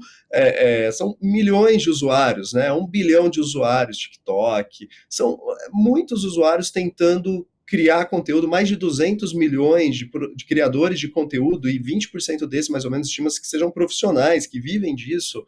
são milhões de usuários, né? 1 bilhão de usuários TikTok, são muitos usuários tentando criar conteúdo, mais de 200 milhões de criadores de conteúdo, e 20% desses, mais ou menos, estima-se que sejam profissionais, que vivem disso.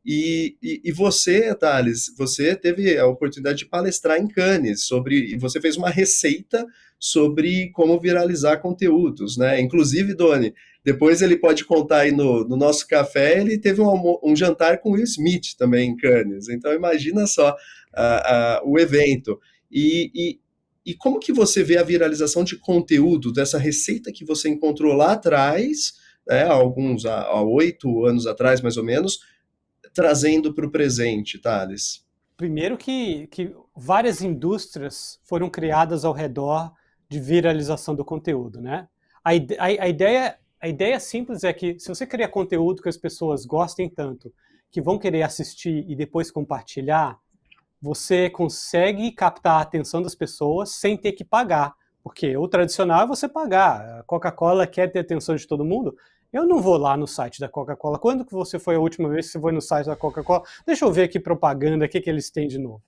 E você, Thales, você teve a oportunidade de palestrar em Cannes e você fez uma receita sobre como viralizar conteúdos, né? Inclusive, Doni, depois ele pode contar aí no nosso café, ele teve um jantar com Will Smith também em Cannes, então imagina só o evento. E como que você vê a viralização de conteúdo dessa receita que você encontrou lá atrás, né, há 8 anos atrás, mais ou menos, trazendo para o presente, Thales? Primeiro que várias indústrias foram criadas ao redor de viralização do conteúdo, né? A ideia simples é que se você cria conteúdo que as pessoas gostem tanto, que vão querer assistir e depois compartilhar, você consegue captar a atenção das pessoas sem ter que pagar. Porque o tradicional é você pagar. A Coca-Cola quer ter atenção de todo mundo. Eu não vou lá no site da Coca-Cola. Quando que você foi a última vez que você foi no site da Coca-Cola? Deixa eu ver aqui propaganda, o que eles têm de novo.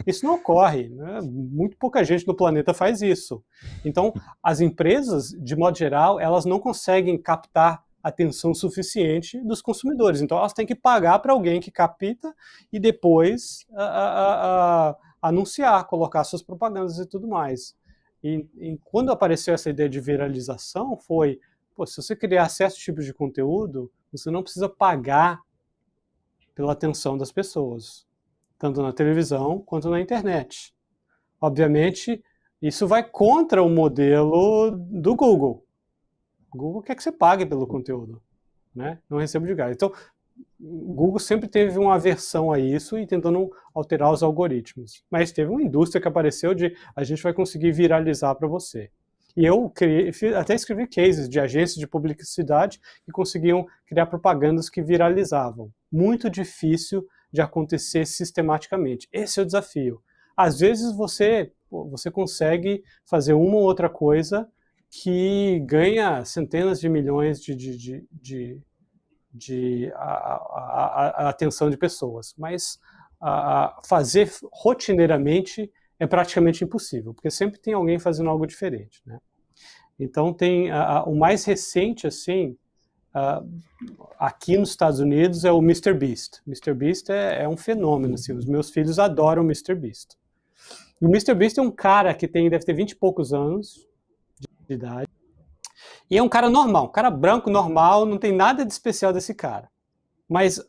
Isso não ocorre, né? Muito pouca gente no planeta faz isso. Então, as empresas, de modo geral, elas não conseguem captar atenção suficiente dos consumidores. Então, elas têm que pagar para alguém que capta e depois anunciar, colocar suas propagandas e tudo mais. E quando apareceu essa ideia de viralização, foi... se você criar certos tipos de conteúdo, você não precisa pagar pela atenção das pessoas, tanto na televisão quanto na internet. Obviamente, isso vai contra o modelo do Google. O Google quer que você pague pelo conteúdo, né? Não receba de graça. Então, o Google sempre teve uma aversão a isso e tentando alterar os algoritmos. Mas teve uma indústria que apareceu de a gente vai conseguir viralizar para você. E eu até escrevi cases de agências de publicidade que conseguiam criar propagandas que viralizavam. Muito difícil de acontecer sistematicamente. Esse é o desafio. Às vezes você consegue fazer uma ou outra coisa que ganha centenas de milhões de atenção de pessoas, mas fazer rotineiramente é praticamente impossível, porque sempre tem alguém fazendo algo diferente, né? Então tem o mais recente, assim, aqui nos Estados Unidos é o Mr. Beast. Mr. Beast é um fenômeno, assim, os meus filhos adoram o Mr. Beast. E o Mr. Beast é um cara que deve ter 20 e poucos anos de idade, e é um cara normal, um cara branco normal, não tem nada de especial desse cara. Mas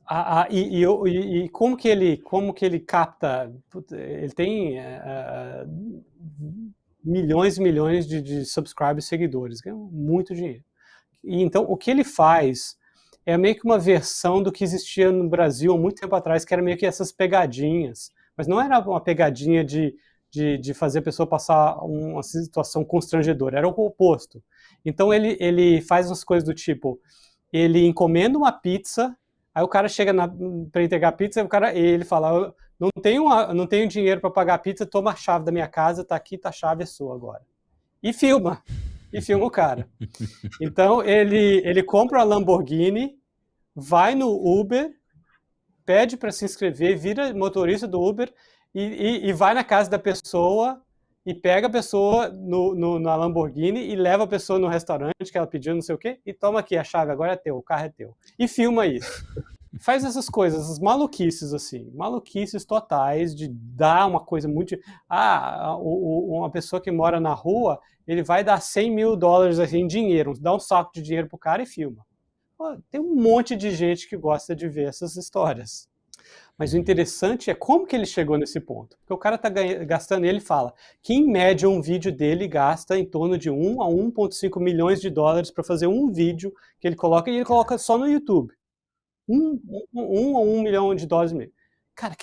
como que ele capta? Ele tem milhões e milhões de subscribers, seguidores, ganha muito dinheiro. E então o que ele faz é meio que uma versão do que existia no Brasil há muito tempo atrás, que era meio que essas pegadinhas, mas não era uma pegadinha de fazer a pessoa passar uma situação constrangedora, era o oposto. Então ele faz umas coisas do tipo, ele encomenda uma pizza, aí o cara chega para entregar a pizza, ele fala, não tenho dinheiro para pagar a pizza, toma a chave da minha casa, tá aqui, tá a chave é sua agora. E filma o cara. Então ele compra a Lamborghini, vai no Uber, pede para se inscrever, vira motorista do Uber e vai na casa da pessoa e pega a pessoa na Lamborghini e leva a pessoa no restaurante que ela pediu, não sei o quê, e toma aqui a chave, agora é teu, o carro é teu. E filma isso. Faz essas coisas, essas maluquices assim, maluquices totais de dar uma coisa muito... uma pessoa que mora na rua, ele vai dar $100 mil assim, em dinheiro, dá um saco de dinheiro pro cara e filma. Pô, tem um monte de gente que gosta de ver essas histórias. Mas o interessante é como que ele chegou nesse ponto. Porque o cara está gastando, ele fala que em média um vídeo dele gasta em torno de 1 a 1,5 milhões de dólares para fazer um vídeo que ele coloca, e ele coloca só no YouTube. 1 a 1 milhão de dólares mesmo. Cara,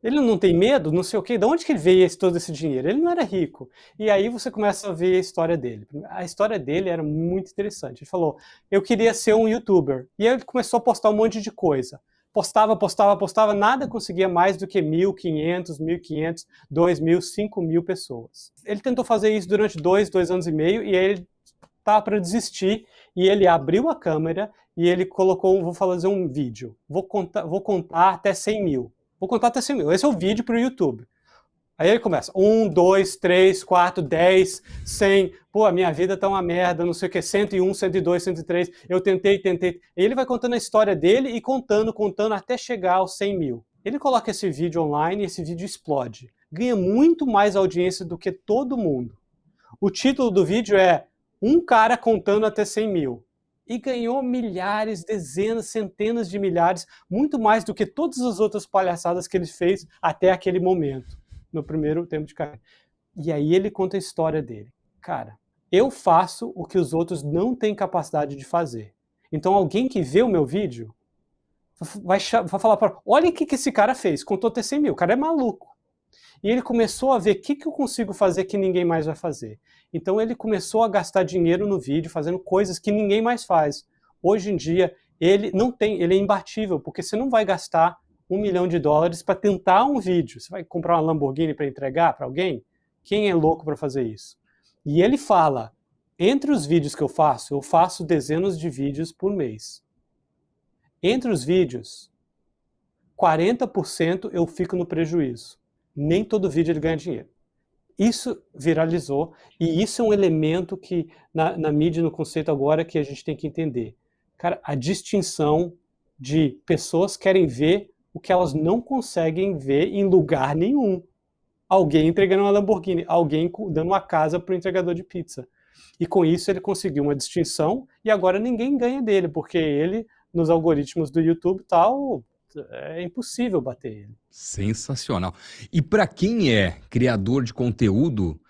ele não tem medo, não sei o quê, de onde que ele veio todo esse dinheiro? Ele não era rico. E aí você começa a ver a história dele. A história dele era muito interessante. Ele falou, eu queria ser um youtuber. E aí ele começou a postar um monte de coisa. Postava, nada conseguia mais do que 1.500, 1.500, 2.000, 5.000 pessoas. Ele tentou fazer isso durante 2 anos e meio, e aí ele estava para desistir, e ele abriu a câmera, e ele colocou, vou fazer um vídeo, vou contar até 100 mil. Vou contar até 100 mil, esse é o vídeo para o YouTube. Aí ele começa, 1, 2, 3, 4, 10, 100, pô, a minha vida tá uma merda, não sei o que, 101, 102, 103, eu tentei. E ele vai contando a história dele e contando até chegar aos 100 mil. Ele coloca esse vídeo online e esse vídeo explode. Ganha muito mais audiência do que todo mundo. O título do vídeo é Um Cara Contando Até 100 Mil. E ganhou milhares, dezenas, centenas de milhares, muito mais do que todas as outras palhaçadas que ele fez até aquele momento, no primeiro tempo de carreira. E aí ele conta a história dele. Cara, eu faço o que os outros não têm capacidade de fazer. Então alguém que vê o meu vídeo vai falar para, olha o que esse cara fez, contou até 100 mil, o cara é maluco. E ele começou a ver o que eu consigo fazer que ninguém mais vai fazer. Então ele começou a gastar dinheiro no vídeo, fazendo coisas que ninguém mais faz. Hoje em dia, ele é imbatível, porque você não vai gastar $1 milhão para tentar um vídeo. Você vai comprar uma Lamborghini para entregar para alguém? Quem é louco para fazer isso? E ele fala, entre os vídeos que eu faço dezenas de vídeos por mês. Entre os vídeos, 40% eu fico no prejuízo. Nem todo vídeo ele ganha dinheiro. Isso viralizou, e isso é um elemento que na mídia, no conceito agora, que a gente tem que entender. Cara, a distinção de pessoas querem ver o que elas não conseguem ver em lugar nenhum. Alguém entregando uma Lamborghini, alguém dando uma casa para o entregador de pizza. E com isso ele conseguiu uma distinção, e agora ninguém ganha dele, porque ele, nos algoritmos do YouTube e tal, é impossível bater ele. Sensacional. E para quem é criador de conteúdo,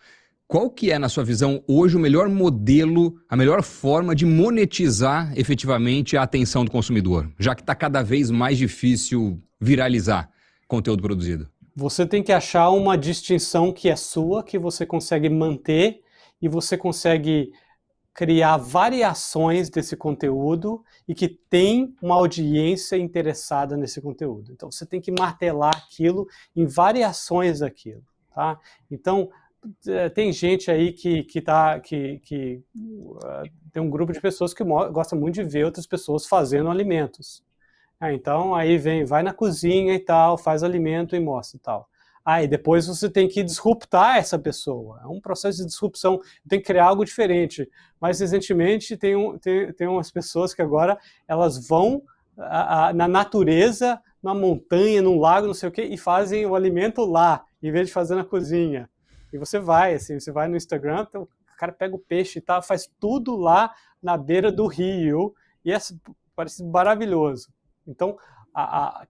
qual que é, na sua visão, hoje o melhor modelo, a melhor forma de monetizar efetivamente a atenção do consumidor, já que está cada vez mais difícil viralizar conteúdo produzido? Você tem que achar uma distinção que é sua, que você consegue manter, e você consegue criar variações desse conteúdo e que tem uma audiência interessada nesse conteúdo. Então você tem que martelar aquilo em variações daquilo, tá? Então tem gente aí que tem um grupo de pessoas que gosta muito de ver outras pessoas fazendo alimentos. Então aí vai na cozinha e tal, faz alimento e mostra e tal. E depois você tem que disruptar essa pessoa. É um processo de disrupção, tem que criar algo diferente. Mas recentemente tem umas pessoas que agora elas vão na natureza, na montanha, num lago, não sei o quê, e fazem o alimento lá, em vez de fazer na cozinha. E você vai no Instagram, então, o cara pega o peixe e tal, faz tudo lá na beira do rio. E parece maravilhoso. Então,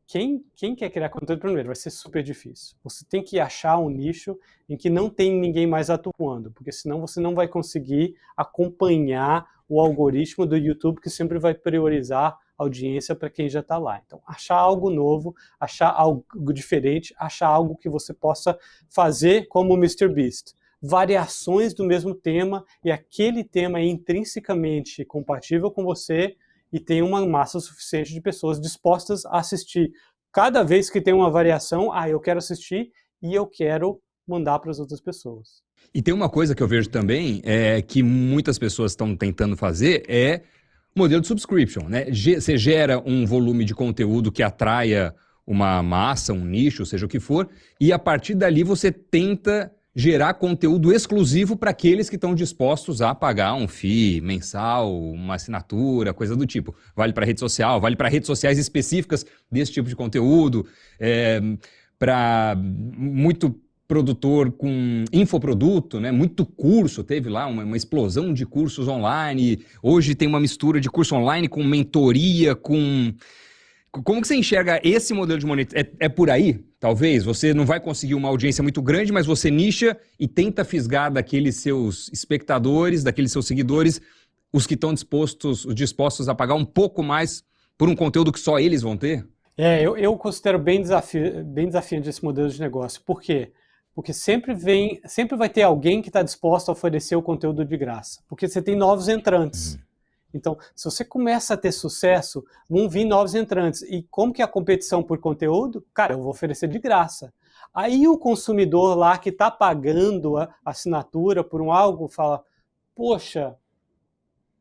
quem quer criar conteúdo primeiro vai ser super difícil. Você tem que achar um nicho em que não tem ninguém mais atuando, porque senão você não vai conseguir acompanhar o algoritmo do YouTube, que sempre vai priorizar audiência para quem já está lá. Então, achar algo novo, achar algo diferente, achar algo que você possa fazer como o MrBeast. Variações do mesmo tema, e aquele tema é intrinsecamente compatível com você, e tem uma massa suficiente de pessoas dispostas a assistir. Cada vez que tem uma variação, eu quero assistir e eu quero mandar para as outras pessoas. E tem uma coisa que eu vejo também, que muitas pessoas estão tentando fazer, é modelo de subscription, né? Você gera um volume de conteúdo que atraia uma massa, um nicho, seja o que for, e a partir dali você tenta gerar conteúdo exclusivo para aqueles que estão dispostos a pagar um FII mensal, uma assinatura, coisa do tipo. Vale para rede social, vale para redes sociais específicas desse tipo de conteúdo, para muito produtor com infoproduto, né? Muito curso, teve lá uma explosão de cursos online, hoje tem uma mistura de curso online com mentoria, com... Como que você enxerga esse modelo de monetização? É por aí, talvez? Você não vai conseguir uma audiência muito grande, mas você nicha e tenta fisgar daqueles seus espectadores, daqueles seus seguidores, os que estão dispostos a pagar um pouco mais por um conteúdo que só eles vão ter? Eu considero bem desafiante esse modelo de negócio. Por quê? Porque sempre vai ter alguém que está disposto a oferecer o conteúdo de graça. Porque você tem novos entrantes. Então, se você começa a ter sucesso, vão vir novos entrantes. E como que é a competição por conteúdo? Cara, eu vou oferecer de graça. Aí o consumidor lá que está pagando a assinatura por algo fala, poxa,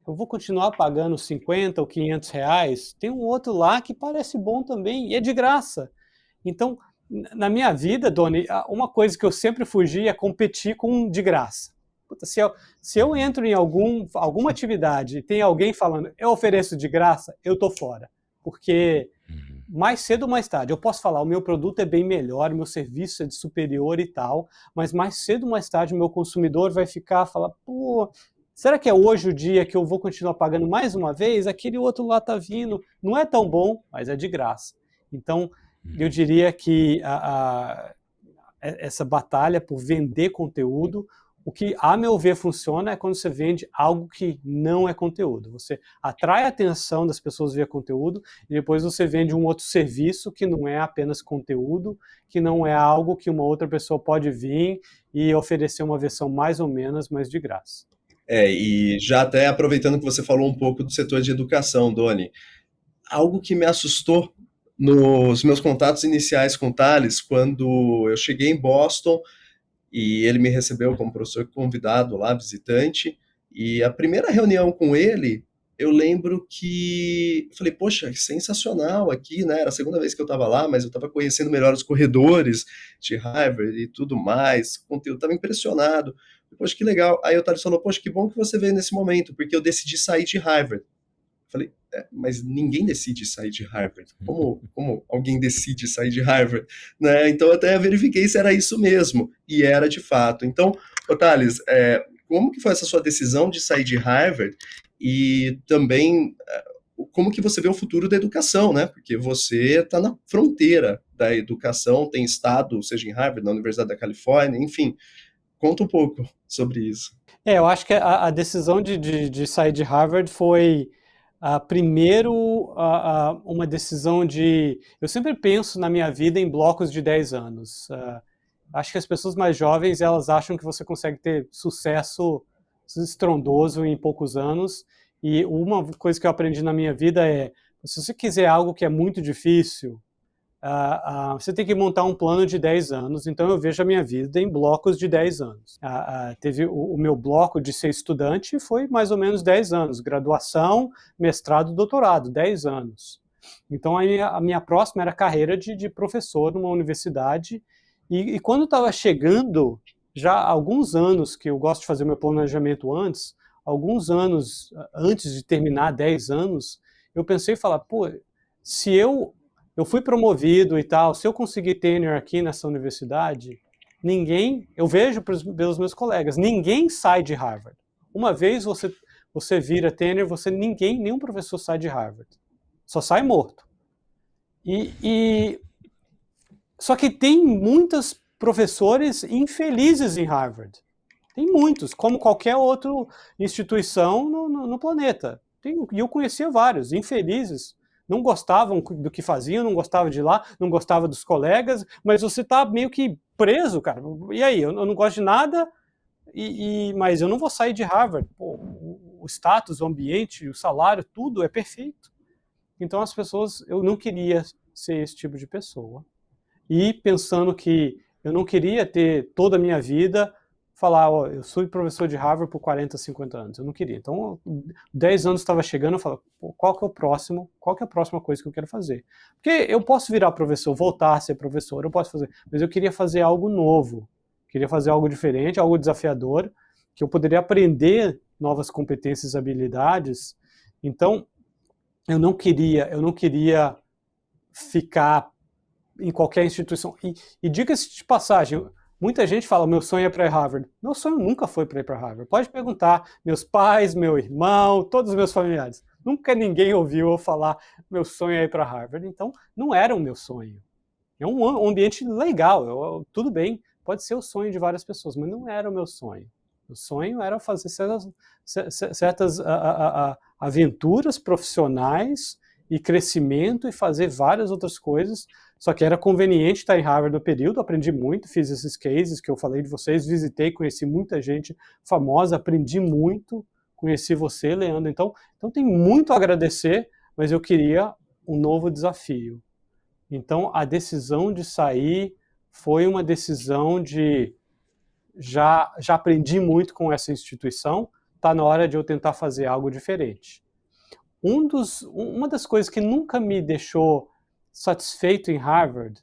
eu vou continuar pagando 50 ou 500 reais? Tem um outro lá que parece bom também e é de graça. Então, na minha vida, Doni, uma coisa que eu sempre fugi é competir com de graça. Se eu entro em alguma atividade e tem alguém falando, eu ofereço de graça, eu tô fora. Porque mais cedo ou mais tarde, eu posso falar, o meu produto é bem melhor, o meu serviço é de superior e tal, mas mais cedo ou mais tarde o meu consumidor vai falar, pô, será que é hoje o dia que eu vou continuar pagando mais uma vez? Aquele outro lá tá vindo, não é tão bom, mas é de graça. Então, eu diria que essa batalha por vender conteúdo, o que, a meu ver, funciona é quando você vende algo que não é conteúdo. Você atrai a atenção das pessoas via conteúdo e depois você vende um outro serviço que não é apenas conteúdo, que não é algo que uma outra pessoa pode vir e oferecer uma versão mais ou menos, mas de graça. E já até aproveitando que você falou um pouco do setor de educação, Doni, algo que me assustou nos meus contatos iniciais com o Thales, quando eu cheguei em Boston, e ele me recebeu como professor convidado lá, visitante, e a primeira reunião com ele, eu lembro que eu falei, poxa, sensacional aqui, né? Era a segunda vez que eu estava lá, mas eu estava conhecendo melhor os corredores de Harvard e tudo mais, o conteúdo, estava impressionado. Poxa, que legal. Aí o Thales falou, poxa, que bom que você veio nesse momento, porque eu decidi sair de Harvard. Falei, mas ninguém decide sair de Harvard. Como alguém decide sair de Harvard? Né? Então, eu até verifiquei se era isso mesmo. E era de fato. Então, Thales, como que foi essa sua decisão de sair de Harvard? E também, como que você vê o futuro da educação, né? Porque você está na fronteira da educação, tem estado, seja em Harvard, na Universidade da Califórnia, enfim. Conta um pouco sobre isso. Eu acho que a decisão de sair de Harvard foi... primeiro, uma decisão de... Eu sempre penso na minha vida em blocos de 10 anos. Acho que as pessoas mais jovens, elas acham que você consegue ter sucesso estrondoso em poucos anos. E uma coisa que eu aprendi na minha vida é, se você quiser algo que é muito difícil, você tem que montar um plano de 10 anos. Então eu vejo a minha vida em blocos de 10 anos. Teve o meu bloco de ser estudante, foi mais ou menos 10 anos. Graduação, mestrado, doutorado, 10 anos. Então a minha próxima era carreira de professor numa universidade. E quando estava chegando, já há alguns anos, que eu gosto de fazer meu planejamento antes, alguns anos antes de terminar 10 anos, eu pensei em falar, pô, se eu fui promovido e tal, se eu conseguir tenure aqui nessa universidade, eu vejo pelos meus colegas, ninguém sai de Harvard. Uma vez você vira tenure, nenhum professor sai de Harvard. só sai morto. Só que tem muitos professores infelizes em Harvard. Tem muitos, como qualquer outra instituição no planeta. E eu conhecia vários, infelizes. Não gostavam do que faziam, não gostavam de lá, não gostavam dos colegas, mas você está meio que preso, cara. E aí, eu não gosto de nada, mas eu não vou sair de Harvard. Pô, o status, o ambiente, o salário, tudo é perfeito. Então as pessoas, eu não queria ser esse tipo de pessoa. E pensando que eu não queria ter toda a minha vida falar, ó, eu sou professor de Harvard por 40, 50 anos. Eu não queria. Então, 10 anos estava chegando, eu falava, qual que é a próxima coisa que eu quero fazer? Porque eu posso virar professor, voltar a ser professor, eu posso fazer, mas eu queria fazer algo novo, queria fazer algo diferente, algo desafiador, que eu poderia aprender novas competências e habilidades. Então, eu não queria ficar em qualquer instituição. E diga-se de passagem, muita gente fala, meu sonho é para Harvard. Meu sonho nunca foi para ir para Harvard. Pode perguntar, meus pais, meu irmão, todos os meus familiares. Nunca ninguém ouviu eu falar, meu sonho é ir para Harvard. Então, não era o meu sonho. É um ambiente legal, tudo bem, pode ser o sonho de várias pessoas, mas não era o meu sonho. O sonho era fazer certas aventuras profissionais e crescimento e fazer várias outras coisas. Só que era conveniente estar em Harvard no período, aprendi muito, fiz esses cases que eu falei de vocês, visitei, conheci muita gente famosa, aprendi muito, conheci você, Leandro. Então tem muito a agradecer, mas eu queria um novo desafio. Então a decisão de sair foi uma decisão de já aprendi muito com essa instituição, está na hora de eu tentar fazer algo diferente. Uma das coisas que nunca me deixou satisfeito em Harvard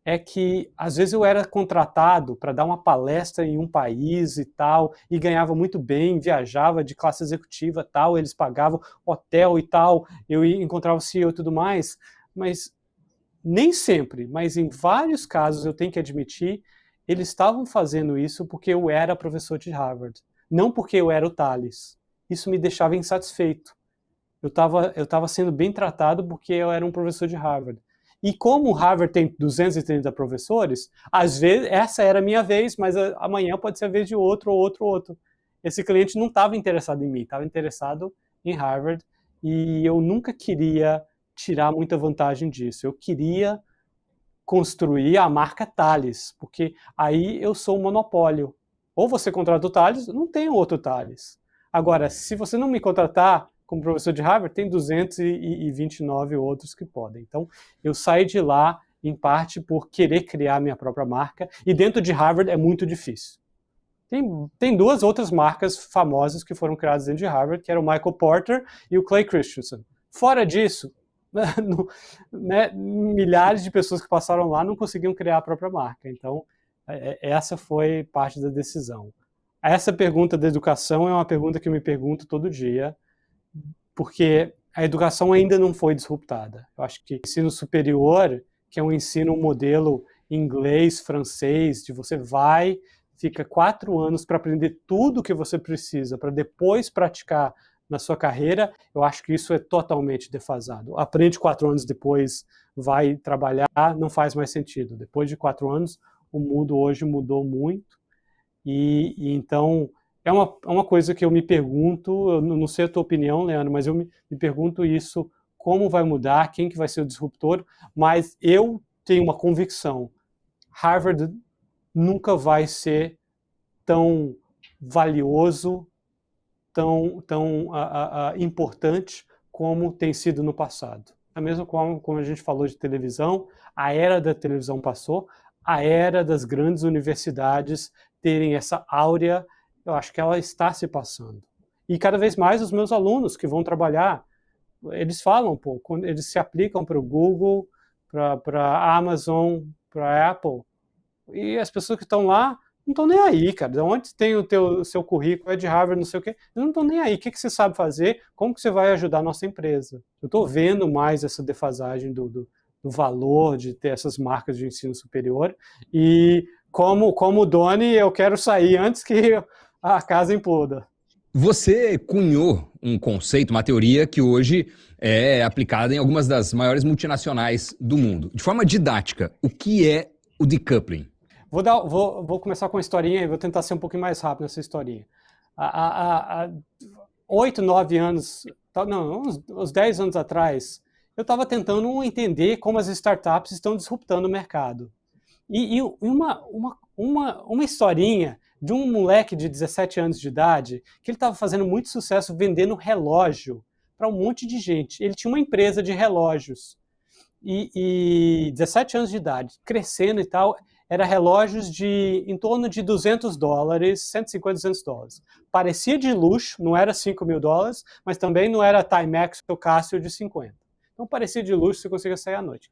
é que às vezes eu era contratado para dar uma palestra em um país e tal, e ganhava muito bem, viajava de classe executiva e tal, eles pagavam hotel e tal, eu encontrava o CEO e tudo mais, mas nem sempre, mas em vários casos eu tenho que admitir, eles estavam fazendo isso porque eu era professor de Harvard, não porque eu era o Thales. Isso me deixava insatisfeito. Eu estava sendo bem tratado porque eu era um professor de Harvard. E como Harvard tem 230 professores, às vezes essa era a minha vez, mas amanhã pode ser a vez de outro. Esse cliente não estava interessado em mim, estava interessado em Harvard, e eu nunca queria tirar muita vantagem disso. Eu queria construir a marca Thales, porque aí eu sou um monopólio. Ou você contrata o Thales, não tem outro Thales. Agora, se você não me contratar como professor de Harvard, tem 229 outros que podem. Então, eu saí de lá, em parte, por querer criar minha própria marca, e dentro de Harvard é muito difícil. Tem duas outras marcas famosas que foram criadas dentro de Harvard, que eram o Michael Porter e o Clay Christensen. Fora disso, milhares de pessoas que passaram lá não conseguiam criar a própria marca. Então, essa foi parte da decisão. Essa pergunta da educação é uma pergunta que eu me pergunto todo dia, porque a educação ainda não foi disruptada. Eu acho que o ensino superior, que é um ensino modelo inglês, francês, de você fica 4 anos para aprender tudo o que você precisa, para depois praticar na sua carreira, eu acho que isso é totalmente defasado. Aprende 4 anos depois, vai trabalhar, não faz mais sentido. Depois de 4 anos, o mundo hoje mudou muito, e então é uma coisa que eu me pergunto, eu não sei a tua opinião, Leandro, mas eu me pergunto isso, como vai mudar, quem que vai ser o disruptor, mas eu tenho uma convicção, Harvard nunca vai ser tão valioso, tão importante como tem sido no passado. Da mesma forma como a gente falou de televisão, a era da televisão passou, a era das grandes universidades terem essa áurea, eu acho que ela está se passando. E cada vez mais os meus alunos que vão trabalhar, eles falam, quando eles se aplicam para o Google, para a Amazon, para a Apple, e as pessoas que estão lá não estão nem aí, cara. De onde tem o seu currículo, é de Harvard, não sei o quê, eles não estão nem aí. O que você sabe fazer? Como que você vai ajudar a nossa empresa? Eu estou vendo mais essa defasagem do valor de ter essas marcas de ensino superior, e como Doni, eu quero sair antes que a casa imploda. Você cunhou um conceito, uma teoria que hoje é aplicada em algumas das maiores multinacionais do mundo. De forma didática, o que é o decoupling? Vou começar com uma historinha e vou tentar ser um pouquinho mais rápido nessa historinha. Há 8, 9 anos, não, uns 10 anos atrás, eu estava tentando entender como as startups estão disruptando o mercado. E uma historinha de um moleque de 17 anos de idade, que ele estava fazendo muito sucesso vendendo relógio para um monte de gente. Ele tinha uma empresa de relógios. E 17 anos de idade, crescendo e tal, era relógios de em torno de $200, 150, $200. Parecia de luxo, não era $5.000, mas também não era Timex ou Casio de 50. Então parecia de luxo, você conseguia sair à noite.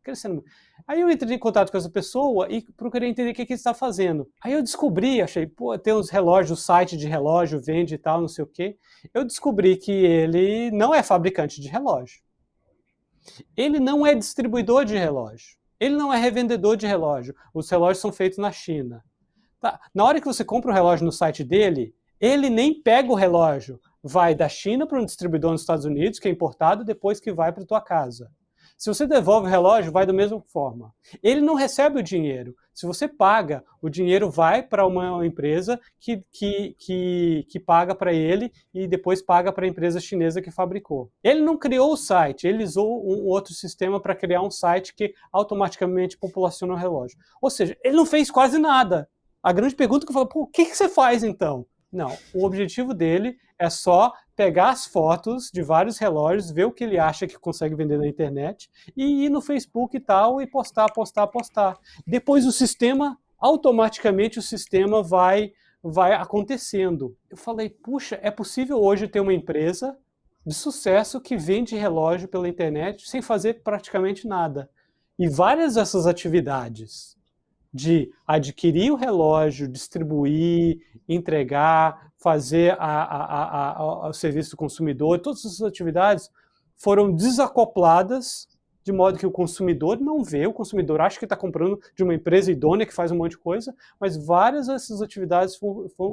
Crescendo. Aí eu entrei em contato com essa pessoa e procurei entender o que ele está fazendo. Aí eu descobri, achei, pô, tem uns relógios, o site de relógio vende e tal, não sei o quê. Eu descobri que ele não é fabricante de relógio. Ele não é distribuidor de relógio. Ele não é revendedor de relógio. Os relógios são feitos na China. Tá. Na hora que você compra o relógio no site dele, ele nem pega o relógio. Vai da China para um distribuidor nos Estados Unidos, que é importado, depois que vai para a tua casa. Se você devolve o relógio, vai da mesma forma. Ele não recebe o dinheiro. Se você paga, o dinheiro vai para uma empresa que paga para ele e depois paga para a empresa chinesa que fabricou. Ele não criou o site, ele usou um outro sistema para criar um site que automaticamente populaciona o relógio. Ou seja, ele não fez quase nada. A grande pergunta que eu falo, pô, o que você faz então? Não, o objetivo dele é só pegar as fotos de vários relógios, ver o que ele acha que consegue vender na internet e ir no Facebook e tal e postar. Depois automaticamente o sistema vai acontecendo. Eu falei, puxa, é possível hoje ter uma empresa de sucesso que vende relógio pela internet sem fazer praticamente nada. E várias dessas atividades de adquirir o relógio, distribuir, entregar, fazer o serviço do consumidor, todas essas atividades foram desacopladas de modo que o consumidor não vê, o consumidor acha que está comprando de uma empresa idônea que faz um monte de coisa, mas várias dessas atividades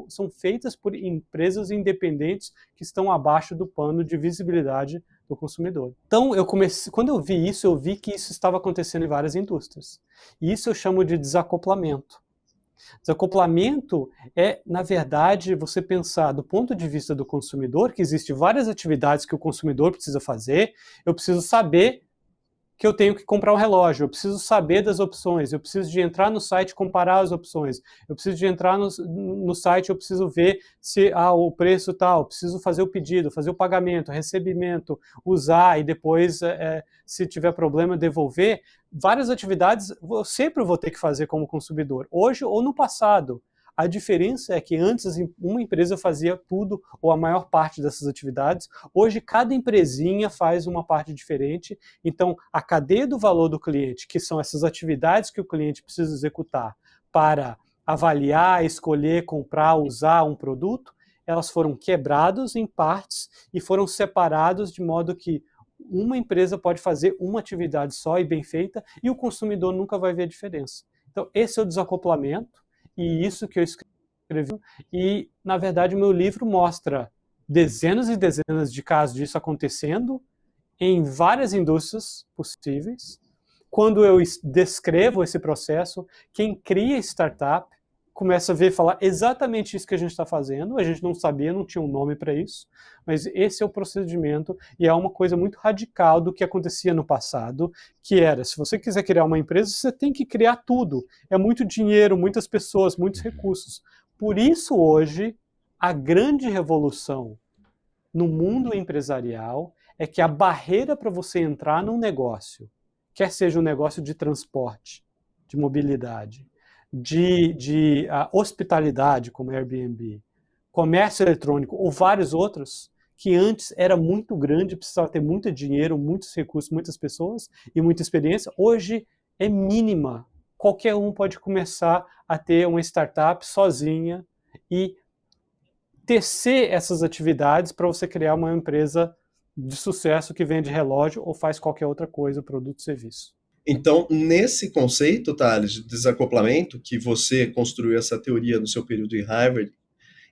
são feitas por empresas independentes que estão abaixo do pano de visibilidade do consumidor. Então, quando eu vi isso, eu vi que isso estava acontecendo em várias indústrias. E isso eu chamo de desacoplamento. Desacoplamento é, na verdade, você pensar do ponto de vista do consumidor, que existem várias atividades que o consumidor precisa fazer, eu preciso saber que eu tenho que comprar um relógio, eu preciso saber das opções, eu preciso de entrar no site e comparar as opções, eu preciso de entrar no site, eu preciso ver se o preço tal, preciso fazer o pedido, fazer o pagamento, recebimento, usar e depois, se tiver problema, devolver. Várias atividades eu sempre vou ter que fazer como consumidor, hoje ou no passado. A diferença é que antes uma empresa fazia tudo ou a maior parte dessas atividades. Hoje cada empresinha faz uma parte diferente. Então a cadeia do valor do cliente, que são essas atividades que o cliente precisa executar para avaliar, escolher, comprar, usar um produto, elas foram quebradas em partes e foram separadas de modo que uma empresa pode fazer uma atividade só e bem feita e o consumidor nunca vai ver a diferença. Então esse é o desacoplamento. E isso que eu escrevi. E, na verdade, o meu livro mostra dezenas e dezenas de casos disso acontecendo em várias indústrias possíveis. Quando eu descrevo esse processo, quem cria startup começa a ver falar exatamente isso que a gente está fazendo. A gente não sabia, não tinha um nome para isso, mas esse é o procedimento e é uma coisa muito radical do que acontecia no passado, que era, se você quiser criar uma empresa, você tem que criar tudo. É muito dinheiro, muitas pessoas, muitos recursos. Por isso, hoje, a grande revolução no mundo empresarial é que a barreira para você entrar num negócio, quer seja um negócio de transporte, de mobilidade, de hospitalidade, como Airbnb, comércio eletrônico ou vários outros, que antes era muito grande, precisava ter muito dinheiro, muitos recursos, muitas pessoas e muita experiência, hoje é mínima. Qualquer um pode começar a ter uma startup sozinha e tecer essas atividades para você criar uma empresa de sucesso que vende relógio ou faz qualquer outra coisa, produto, serviço. Então, nesse conceito, Thales, de desacoplamento, que você construiu essa teoria no seu período em Harvard,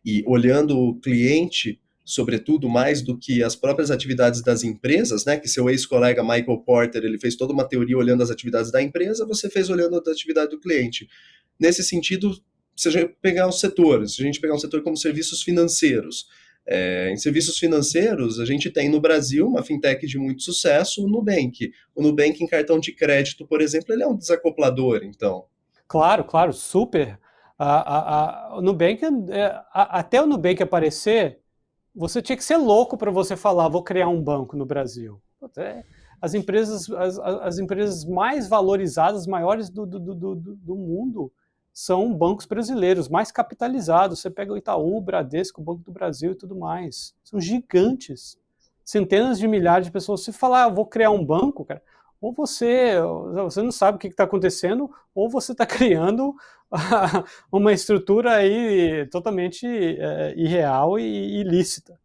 e olhando o cliente, sobretudo, mais do que as próprias atividades das empresas, né, que seu ex-colega Michael Porter, ele fez toda uma teoria olhando as atividades da empresa, você fez olhando a atividade do cliente. Nesse sentido, se a gente pegar os setores, se a gente pegar um setor como serviços financeiros, em serviços financeiros, a gente tem no Brasil uma fintech de muito sucesso, o Nubank. O Nubank em cartão de crédito, por exemplo, ele é um desacoplador, então. Claro, claro, super. O Nubank, até o Nubank aparecer, você tinha que ser louco para você falar, vou criar um banco no Brasil. As empresas mais valorizadas, maiores do mundo, são bancos brasileiros, mais capitalizados. Você pega o Itaú, o Bradesco, o Banco do Brasil e tudo mais. São gigantes. Centenas de milhares de pessoas. Se falar, vou criar um banco, cara, ou você não sabe o que está acontecendo, ou você está criando uma estrutura aí totalmente irreal e ilícita.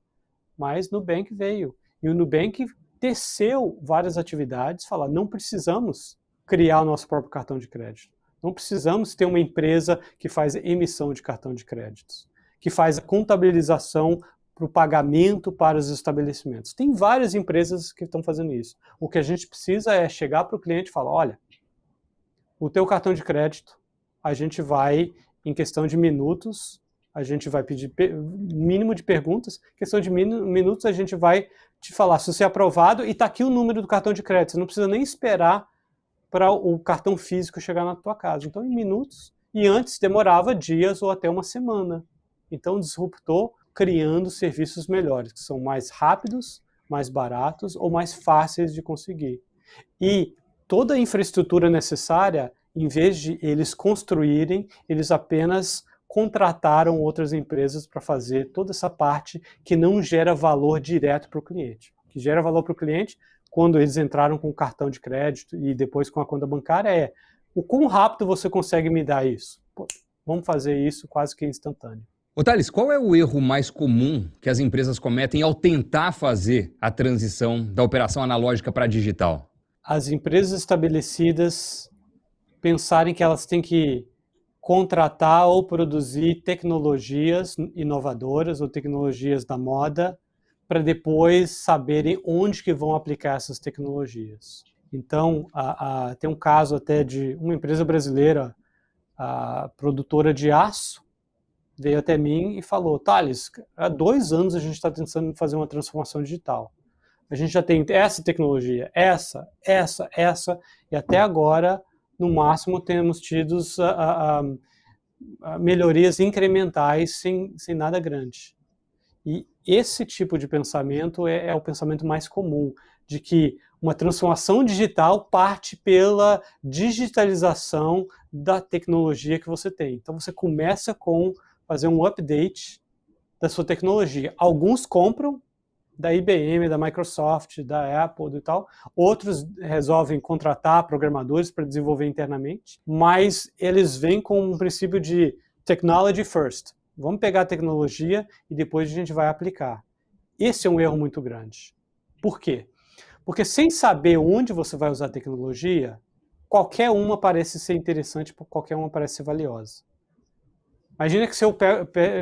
Mas o Nubank veio. E o Nubank teceu várias atividades, falar, não precisamos criar o nosso próprio cartão de crédito. Não precisamos ter uma empresa que faz emissão de cartão de créditos, que faz a contabilização para o pagamento para os estabelecimentos. Tem várias empresas que estão fazendo isso. O que a gente precisa é chegar para o cliente e falar, olha, o teu cartão de crédito, a gente vai, em questão de minutos, a gente vai pedir mínimo de perguntas, em questão de minutos a gente vai te falar se você é aprovado e está aqui o número do cartão de crédito. Você não precisa nem esperar para o cartão físico chegar na tua casa. Então, em minutos. E antes demorava dias ou até uma semana. Então, disruptou criando serviços melhores, que são mais rápidos, mais baratos ou mais fáceis de conseguir. E toda a infraestrutura necessária, em vez de eles construírem, eles apenas contrataram outras empresas para fazer toda essa parte que não gera valor direto para o cliente. O que gera valor para o cliente, quando eles entraram com o cartão de crédito e depois com a conta bancária, o quão rápido você consegue me dar isso? Pô, vamos fazer isso quase que instantâneo. Ô Thales, qual é o erro mais comum que as empresas cometem ao tentar fazer a transição da operação analógica para a digital? As empresas estabelecidas pensarem que elas têm que contratar ou produzir tecnologias inovadoras ou tecnologias da moda para depois saberem onde que vão aplicar essas tecnologias. Então, tem um caso até de uma empresa brasileira, a produtora de aço, veio até mim e falou, Thales, há 2 anos a gente está tentando fazer uma transformação digital. A gente já tem essa tecnologia, essa, e até agora, no máximo, temos tido melhorias incrementais sem nada grande. E esse tipo de pensamento é o pensamento mais comum, de que uma transformação digital parte pela digitalização da tecnologia que você tem. Então você começa com fazer um update da sua tecnologia. Alguns compram da IBM, da Microsoft, da Apple e tal. Outros resolvem contratar programadores para desenvolver internamente, mas eles vêm com um princípio de technology first. Vamos pegar a tecnologia e depois a gente vai aplicar. Esse é um erro muito grande. Por quê? Porque sem saber onde você vai usar a tecnologia, qualquer uma parece ser interessante, qualquer uma parece ser valiosa. Imagina que se eu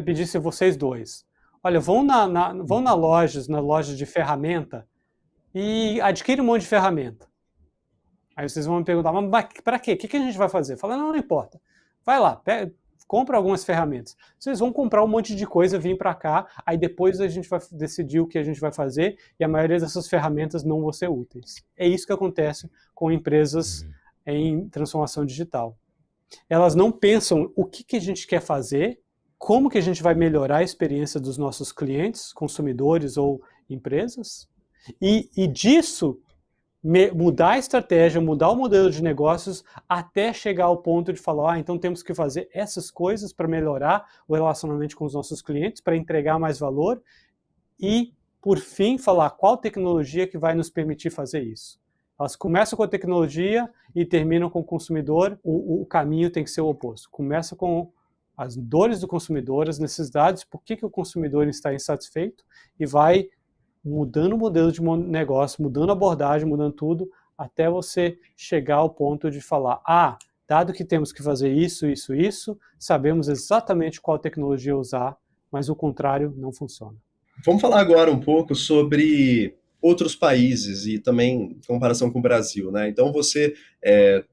pedisse a vocês dois, olha, vão na loja de ferramenta e adquire um monte de ferramenta. Aí vocês vão me perguntar, mas para quê? O que a gente vai fazer? Fala, não importa. Vai lá, compra algumas ferramentas. Vocês vão comprar um monte de coisa, vir para cá, aí depois a gente vai decidir o que a gente vai fazer e a maioria dessas ferramentas não vão ser úteis. É isso que acontece com empresas em transformação digital. Elas não pensam o que a gente quer fazer, como que a gente vai melhorar a experiência dos nossos clientes, consumidores ou empresas, e disso mudar a estratégia, mudar o modelo de negócios até chegar ao ponto de falar, então temos que fazer essas coisas para melhorar o relacionamento com os nossos clientes, para entregar mais valor e, por fim, falar qual tecnologia que vai nos permitir fazer isso. Elas começam com a tecnologia e terminam com o consumidor, o caminho tem que ser o oposto. Começa com as dores do consumidor, as necessidades, por que o consumidor está insatisfeito e vai mudando o modelo de negócio, mudando a abordagem, mudando tudo, até você chegar ao ponto de falar, dado que temos que fazer isso, sabemos exatamente qual tecnologia usar mas o contrário não funciona. Vamos falar agora um pouco sobre outros países e também em comparação com o Brasil, né? Então você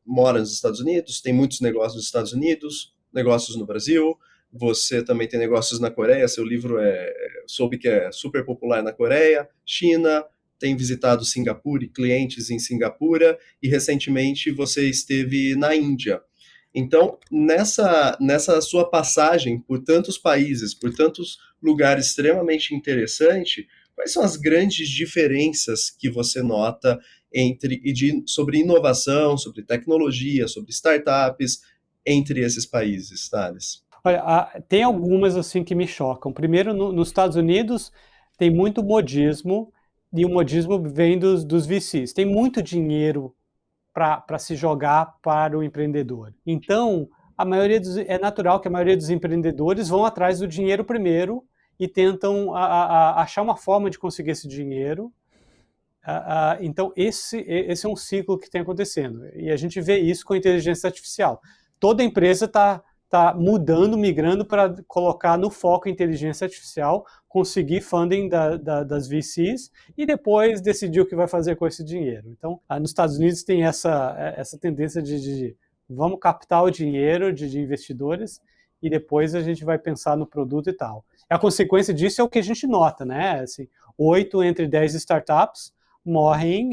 mora nos Estados Unidos, tem muitos negócios nos Estados Unidos, negócios no Brasil, você também tem negócios na Coreia, seu livro soube que é super popular na Coreia, China, tem visitado Singapura e clientes em Singapura, e recentemente você esteve na Índia. Então, nessa sua passagem por tantos países, por tantos lugares extremamente interessantes, quais são as grandes diferenças que você nota sobre inovação, sobre tecnologia, sobre startups entre esses países, Thales? Olha, tem algumas assim que me chocam. Primeiro, nos Estados Unidos tem muito modismo, e o modismo vem dos VCs. Tem muito dinheiro para se jogar para o empreendedor. Então, é natural que a maioria dos empreendedores vão atrás do dinheiro primeiro e tentam achar uma forma de conseguir esse dinheiro. Então, esse é um ciclo que tem acontecendo. E a gente vê isso com a inteligência artificial. Toda empresa está mudando, migrando para colocar no foco a inteligência artificial, conseguir funding das VCs e depois decidir o que vai fazer com esse dinheiro. Então, nos Estados Unidos tem essa tendência de vamos captar o dinheiro de investidores e depois a gente vai pensar no produto e tal. A consequência disso é o que a gente nota, né? Assim, 8 entre 10 startups morrem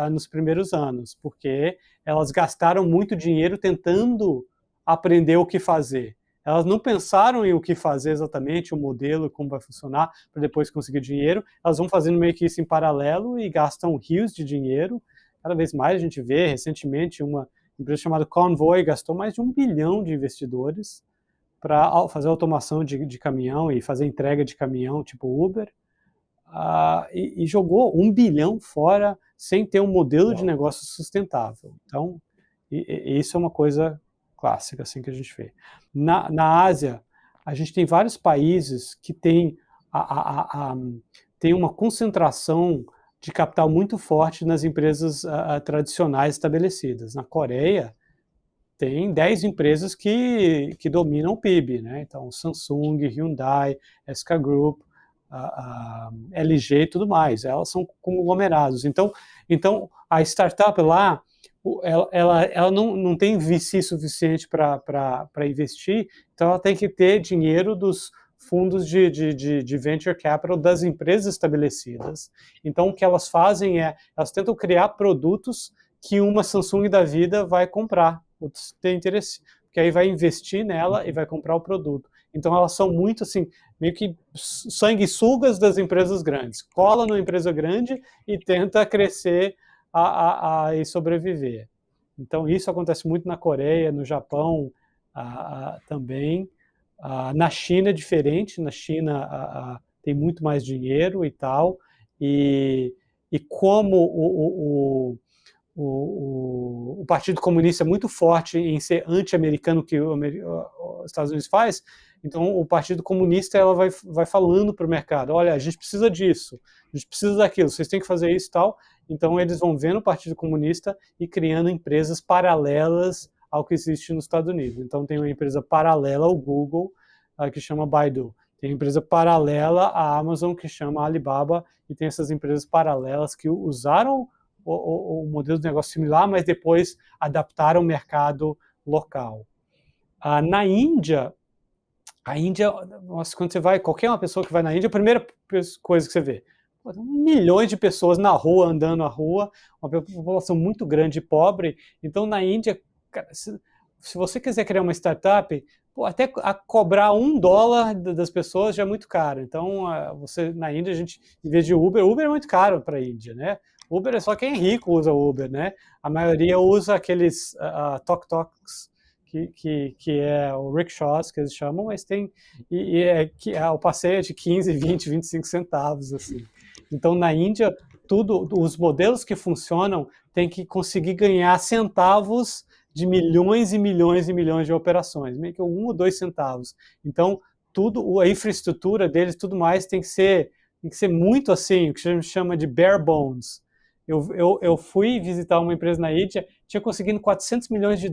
nos primeiros anos, porque elas gastaram muito dinheiro tentando aprender o que fazer. Elas não pensaram em o que fazer exatamente, o modelo, como vai funcionar, para depois conseguir dinheiro. Elas vão fazendo meio que isso em paralelo e gastam rios de dinheiro. Cada vez mais a gente vê, recentemente, uma empresa chamada Convoy gastou mais de 1 bilhão de investidores para fazer automação de caminhão e fazer entrega de caminhão, tipo Uber, e jogou 1 bilhão fora sem ter um modelo de negócio sustentável. Então, isso é uma coisa clássica assim que a gente vê. Na Ásia, a gente tem vários países que têm uma concentração de capital muito forte nas empresas tradicionais estabelecidas. Na Coreia, tem 10 empresas que dominam o PIB, né? Então, Samsung, Hyundai, SK Group, LG e tudo mais. Elas são conglomerados. Então a startup lá, ela não tem VC suficiente para investir, então ela tem que ter dinheiro dos fundos de venture capital das empresas estabelecidas. Então, o que elas fazem elas tentam criar produtos que uma Samsung da vida vai comprar, outros têm interesse, porque aí vai investir nela e vai comprar o produto. Então, elas são muito, assim, meio que sanguessugas das empresas grandes. Cola numa empresa grande e tenta crescer e sobreviver. Então, isso acontece muito na Coreia, no Japão também. Na China é diferente. Na China tem muito mais dinheiro e tal. E como o Partido Comunista é muito forte em ser anti-americano, que os Estados Unidos faz, então o Partido Comunista ela vai falando para o mercado, olha, a gente precisa disso, a gente precisa daquilo, vocês têm que fazer isso e tal. Então eles vão vendo o Partido Comunista e criando empresas paralelas ao que existe nos Estados Unidos. Então tem uma empresa paralela ao Google, que chama Baidu. Tem uma empresa paralela à Amazon, que chama Alibaba, e tem essas empresas paralelas que usaram o modelo de negócio similar, mas depois adaptaram o mercado local. Na Índia, nossa, quando você vai, qualquer uma pessoa que vai na Índia, a primeira coisa que você vê, milhões de pessoas na rua, andando na rua, uma população muito grande e pobre. Então, na Índia, cara, se você quiser criar uma startup, até cobrar $1 das pessoas já é muito caro. Então, na Índia, a gente, em vez de Uber é muito caro para a Índia, né? Uber é só quem é rico usa Uber, né? A maioria usa aqueles tuk-tuks, que é o rickshaws, que eles chamam, mas tem... o passeio é de 15, 20, 25 centavos, assim. Então, na Índia, os modelos que funcionam têm que conseguir ganhar centavos de milhões e milhões e milhões de operações, meio que 1 ou 2 centavos. Então, a infraestrutura deles, tudo mais, tem que ser muito assim, o que a gente chama de bare bones. Eu fui visitar uma empresa na Índia, tinha conseguido $400 milhões,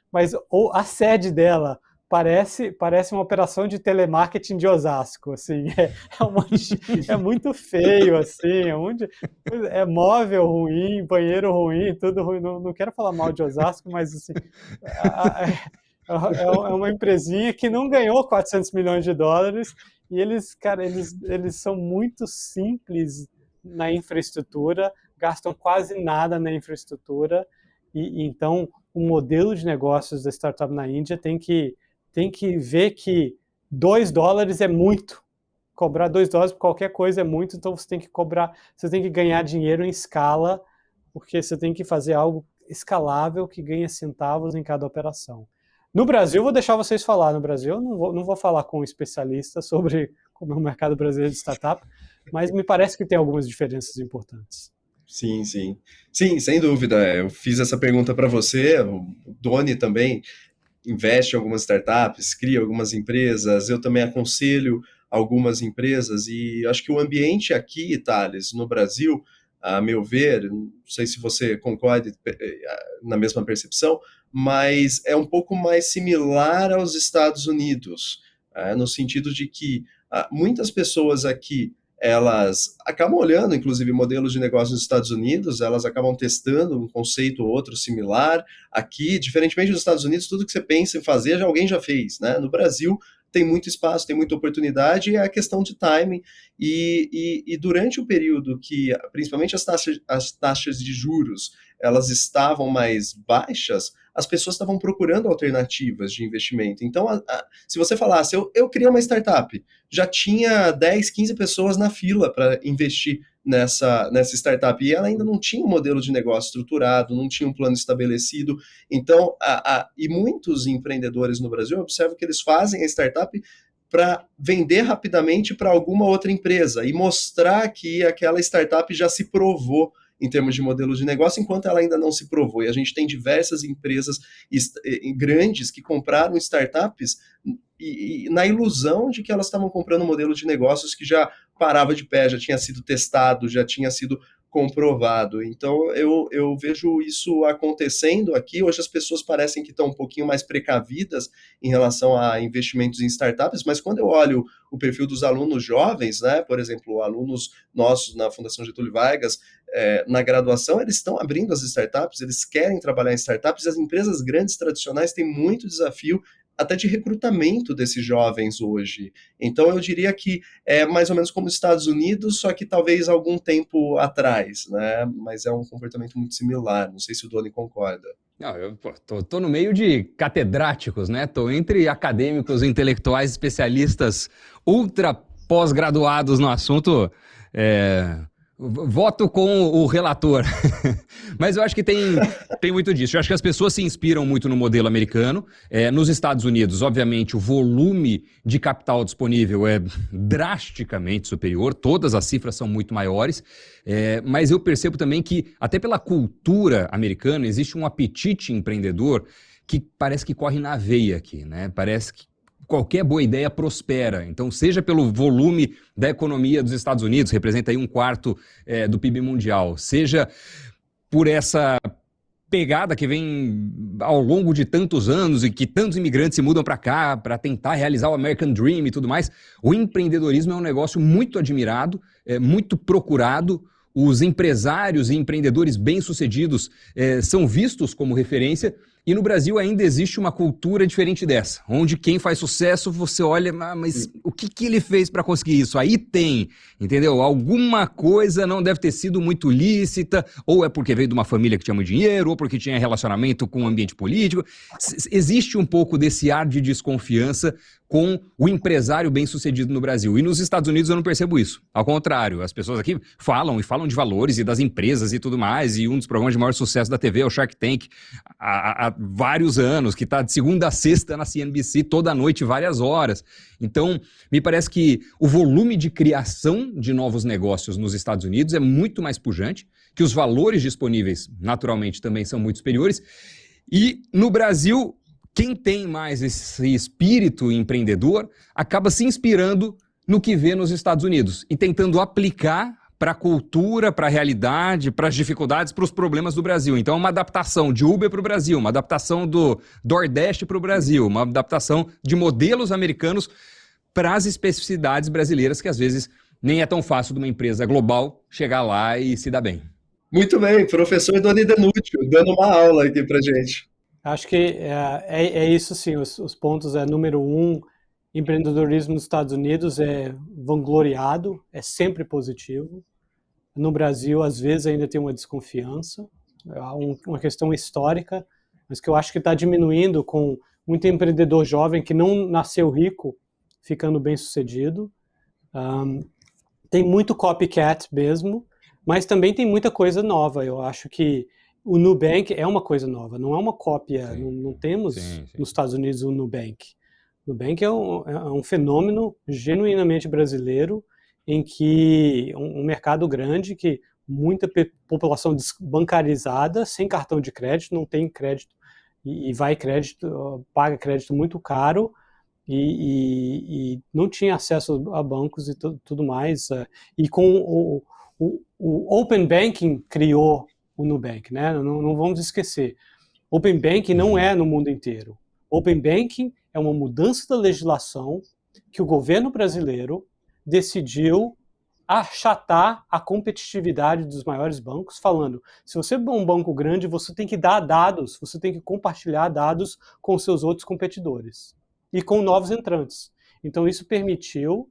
mas a sede dela parece uma operação de telemarketing de Osasco, assim, é muito feio, assim, é móvel ruim, banheiro ruim, tudo ruim. Não quero falar mal de Osasco, mas assim, é uma empresinha que não ganhou 400 milhões de dólares e eles são muito simples na infraestrutura, gastam quase nada na infraestrutura e então o modelo de negócios da startup na Índia tem que ver que $2 é muito. Cobrar $2 por qualquer coisa é muito, então você tem que ganhar dinheiro em escala, porque você tem que fazer algo escalável que ganha centavos em cada operação. No Brasil, vou deixar vocês falar. No Brasil, eu não vou falar com um especialista sobre como é o mercado brasileiro de startup, mas me parece que tem algumas diferenças importantes. Sim, sim. Sim, sem dúvida. Eu fiz essa pergunta para você, o Doni também investe em algumas startups, cria algumas empresas, eu também aconselho algumas empresas, e acho que o ambiente aqui, Thales, no Brasil, a meu ver, não sei se você concorda na mesma percepção, mas é um pouco mais similar aos Estados Unidos, no sentido de que muitas pessoas aqui elas acabam olhando, inclusive, modelos de negócio nos Estados Unidos, elas acabam testando um conceito ou outro similar. Aqui, diferentemente dos Estados Unidos, tudo que você pensa em fazer, alguém já fez, né? No Brasil, tem muito espaço, tem muita oportunidade, e é a questão de timing. E durante o período que, principalmente as taxas de juros, elas estavam mais baixas, as pessoas estavam procurando alternativas de investimento. Então, se você falasse, eu criei uma startup, já tinha 10, 15 pessoas na fila para investir nessa startup, e ela ainda não tinha um modelo de negócio estruturado, não tinha um plano estabelecido. Então, e muitos empreendedores no Brasil, eu observo que eles fazem a startup para vender rapidamente para alguma outra empresa e mostrar que aquela startup já se provou em termos de modelo de negócio, enquanto ela ainda não se provou. E a gente tem diversas empresas grandes que compraram startups e na ilusão de que elas estavam comprando um modelo de negócios que já parava de pé, já tinha sido testado, já tinha sido comprovado. Então, eu vejo isso acontecendo aqui. Hoje as pessoas parecem que estão um pouquinho mais precavidas em relação a investimentos em startups, mas quando eu olho o perfil dos alunos jovens, né, por exemplo, alunos nossos na Fundação Getúlio Vargas, na graduação, eles estão abrindo as startups, eles querem trabalhar em startups, e as empresas grandes tradicionais têm muito desafio até de recrutamento desses jovens hoje. Então, eu diria que é mais ou menos como os Estados Unidos, só que talvez algum tempo atrás, né? Mas é um comportamento muito similar. Não sei se o Doni concorda. Não, eu tô no meio de catedráticos, né? Tô entre acadêmicos, intelectuais, especialistas ultra pós-graduados no assunto. Voto com o relator. Mas eu acho que tem muito disso. Eu acho que as pessoas se inspiram muito no modelo americano. Nos Estados Unidos, obviamente, o volume de capital disponível é drasticamente superior. Todas as cifras são muito maiores. Mas eu percebo também que, até pela cultura americana, existe um apetite empreendedor que parece que corre na veia aqui, né? Parece que qualquer boa ideia prospera. Então, seja pelo volume da economia dos Estados Unidos, representa aí 1/4 do PIB mundial, seja por essa pegada que vem ao longo de tantos anos e que tantos imigrantes se mudam para cá para tentar realizar o American Dream e tudo mais, o empreendedorismo é um negócio muito admirado, muito procurado. Os empresários e empreendedores bem-sucedidos são vistos como referência. E no Brasil ainda existe uma cultura diferente dessa, onde quem faz sucesso, você olha, mas o que ele fez para conseguir isso? Aí tem, entendeu? Alguma coisa não deve ter sido muito lícita, ou é porque veio de uma família que tinha muito dinheiro, ou porque tinha relacionamento com o ambiente político. Existe um pouco desse ar de desconfiança com o empresário bem-sucedido no Brasil. E nos Estados Unidos eu não percebo isso. Ao contrário, as pessoas aqui falam de valores e das empresas e tudo mais, e um dos programas de maior sucesso da TV é o Shark Tank, há vários anos, que está de segunda a sexta na CNBC, toda noite, várias horas. Então, me parece que o volume de criação de novos negócios nos Estados Unidos é muito mais pujante, que os valores disponíveis, naturalmente, também são muito superiores. E no Brasil, quem tem mais esse espírito empreendedor acaba se inspirando no que vê nos Estados Unidos e tentando aplicar para a cultura, para a realidade, para as dificuldades, para os problemas do Brasil. Então, uma adaptação de Uber para o Brasil, uma adaptação do DoorDash para o Brasil, uma adaptação de modelos americanos para as especificidades brasileiras, que às vezes nem é tão fácil de uma empresa global chegar lá e se dar bem. Muito bem, professor Doni Denútil, dando uma aula aqui para gente. Acho que é isso sim, os pontos número 1, empreendedorismo nos Estados Unidos é vangloriado, é sempre positivo. No Brasil, às vezes, ainda tem uma desconfiança, uma questão histórica, mas que eu acho que está diminuindo com muito empreendedor jovem que não nasceu rico, ficando bem sucedido. Tem muito copycat mesmo, mas também tem muita coisa nova. Eu acho que o Nubank é uma coisa nova, não é uma cópia, não temos nos Estados Unidos o Nubank. O Nubank é um fenômeno genuinamente brasileiro, em que um mercado grande, que muita população desbancarizada, sem cartão de crédito, não tem crédito, e paga crédito muito caro, e não tinha acesso a bancos e tudo mais. E com o Open Banking criou o Nubank, né? Não vamos esquecer. Open Banking não é no mundo inteiro. Open Banking é uma mudança da legislação que o governo brasileiro decidiu achatar a competitividade dos maiores bancos, falando, se você é um banco grande, você tem que dar dados, você tem que compartilhar dados com seus outros competidores e com novos entrantes. Então isso permitiu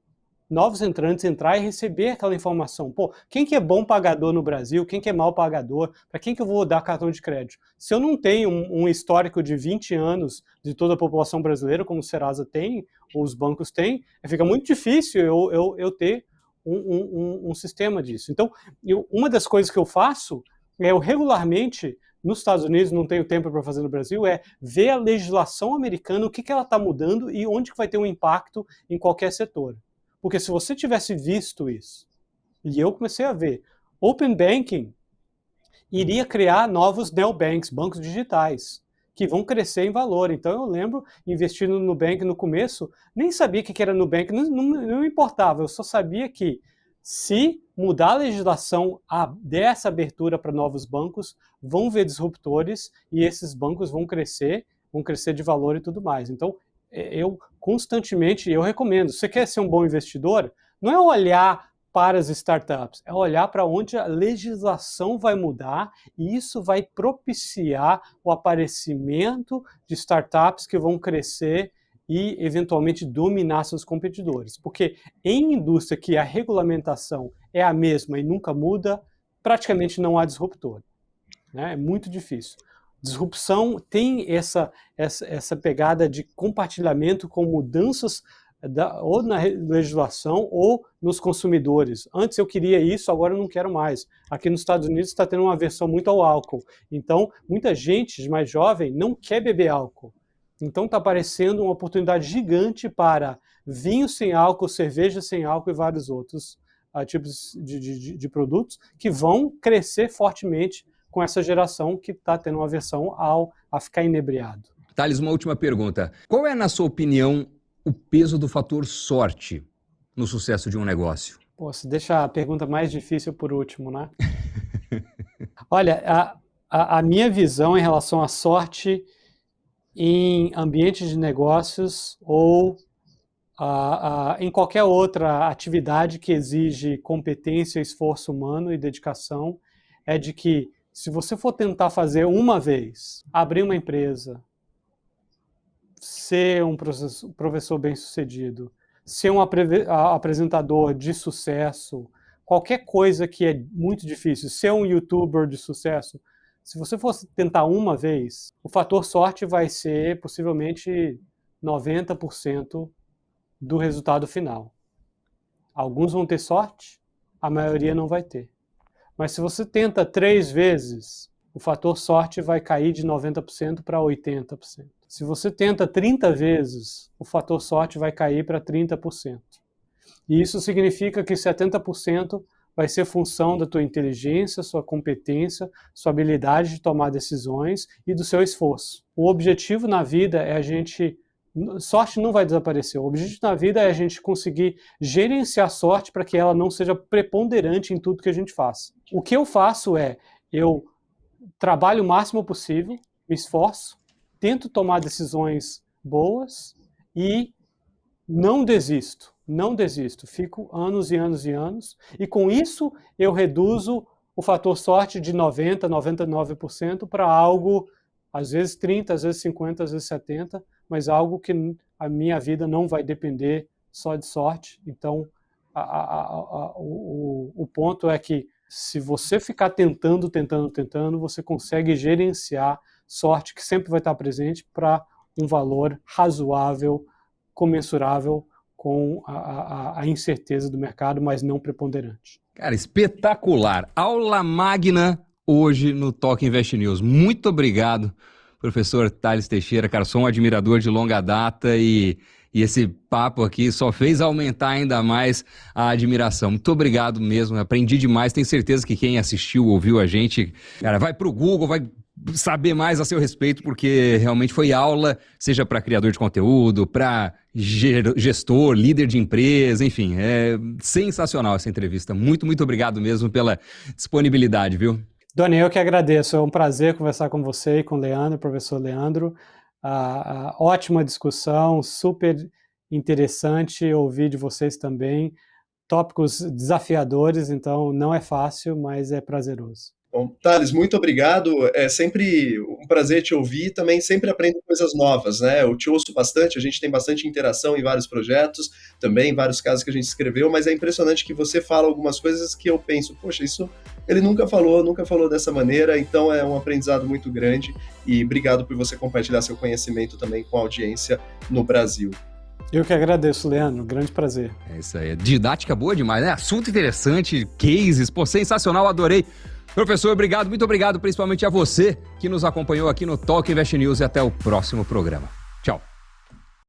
novos entrantes entrar e receber aquela informação. Pô, quem que é bom pagador no Brasil? Quem que é mau pagador? Para quem que eu vou dar cartão de crédito? Se eu não tenho um histórico de 20 anos de toda a população brasileira, como o Serasa tem, ou os bancos têm, fica muito difícil eu ter um sistema disso. Então, uma das coisas que eu faço é eu regularmente, nos Estados Unidos, não tenho tempo para fazer no Brasil, é ver a legislação americana, o que ela está mudando e onde que vai ter um impacto em qualquer setor. Porque se você tivesse visto isso, e eu comecei a ver, Open Banking iria criar novos neobanks, bancos digitais, que vão crescer em valor. Então eu lembro, investindo no Nubank no começo, nem sabia o que era Nubank, não importava, eu só sabia que se mudar a legislação, der essa abertura para novos bancos, vão ver disruptores e esses bancos vão crescer de valor e tudo mais. Então, eu constantemente, eu recomendo, se você quer ser um bom investidor, não é olhar para as startups, é olhar para onde a legislação vai mudar e isso vai propiciar o aparecimento de startups que vão crescer e eventualmente dominar seus competidores. Porque em indústria que a regulamentação é a mesma e nunca muda, praticamente não há disruptor. Né? É muito difícil. Disrupção tem essa pegada de compartilhamento com mudanças ou na legislação ou nos consumidores. Antes eu queria isso, agora eu não quero mais. Aqui nos Estados Unidos está tendo uma aversão muito ao álcool. Então, muita gente mais jovem não quer beber álcool. Então está aparecendo uma oportunidade gigante para vinho sem álcool, cerveja sem álcool e vários outros tipos de produtos que vão crescer fortemente com essa geração que está tendo uma aversão a ficar inebriado. Thales, uma última pergunta. Qual é, na sua opinião, o peso do fator sorte no sucesso de um negócio? Pô, você deixa a pergunta mais difícil por último, né? Olha, a minha visão em relação à sorte em ambientes de negócios ou em qualquer outra atividade que exige competência, esforço humano e dedicação, é de que se você for tentar fazer uma vez, abrir uma empresa, ser um professor bem-sucedido, ser um apresentador de sucesso, qualquer coisa que é muito difícil, ser um youtuber de sucesso, se você for tentar uma vez, o fator sorte vai ser possivelmente 90% do resultado final. Alguns vão ter sorte, a maioria não vai ter. Mas se você tenta 3 vezes, o fator sorte vai cair de 90% para 80%. Se você tenta 30 vezes, o fator sorte vai cair para 30%. E isso significa que 70% vai ser função da tua inteligência, sua competência, sua habilidade de tomar decisões e do seu esforço. O objetivo na vida é a gente sorte não vai desaparecer. O objetivo na vida é a gente conseguir gerenciar a sorte para que ela não seja preponderante em tudo que a gente faz. O que eu faço é, eu trabalho o máximo possível, me esforço, tento tomar decisões boas e não desisto, fico anos e anos e anos, e com isso eu reduzo o fator sorte de 90%, 99% para algo, às vezes 30%, às vezes 50%, às vezes 70%, mas algo que a minha vida não vai depender só de sorte. Então, o ponto é que se você ficar tentando, você consegue gerenciar sorte que sempre vai estar presente para um valor razoável, comensurável com a incerteza do mercado, mas não preponderante. Cara, espetacular. Aula magna hoje no Talk Invest News. Muito obrigado, professor Thales Teixeira. Cara, sou um admirador de longa data e esse papo aqui só fez aumentar ainda mais a admiração. Muito obrigado mesmo, aprendi demais. Tenho certeza que quem assistiu, ouviu a gente, cara, vai pro Google, vai saber mais a seu respeito, porque realmente foi aula, seja para criador de conteúdo, para gestor, líder de empresa, enfim, é sensacional essa entrevista. Muito, muito obrigado mesmo pela disponibilidade, viu? Doni, eu que agradeço, é um prazer conversar com você e com o Leandro, professor Leandro. Ótima discussão, super interessante ouvir de vocês também, tópicos desafiadores, então não é fácil, mas é prazeroso. Bom, Thales, muito obrigado, é sempre um prazer te ouvir, também sempre aprendo coisas novas, né? Eu te ouço bastante, a gente tem bastante interação em vários projetos, também vários casos que a gente escreveu, mas é impressionante que você fala algumas coisas que eu penso, poxa, isso ele nunca falou dessa maneira, então é um aprendizado muito grande e obrigado por você compartilhar seu conhecimento também com a audiência no Brasil. Eu que agradeço, Leandro, grande prazer. É isso aí, didática boa demais, né? Assunto interessante, cases, pô, sensacional, adorei. Professor, obrigado, muito obrigado, principalmente a você que nos acompanhou aqui no Talk Invest News e até o próximo programa. Tchau.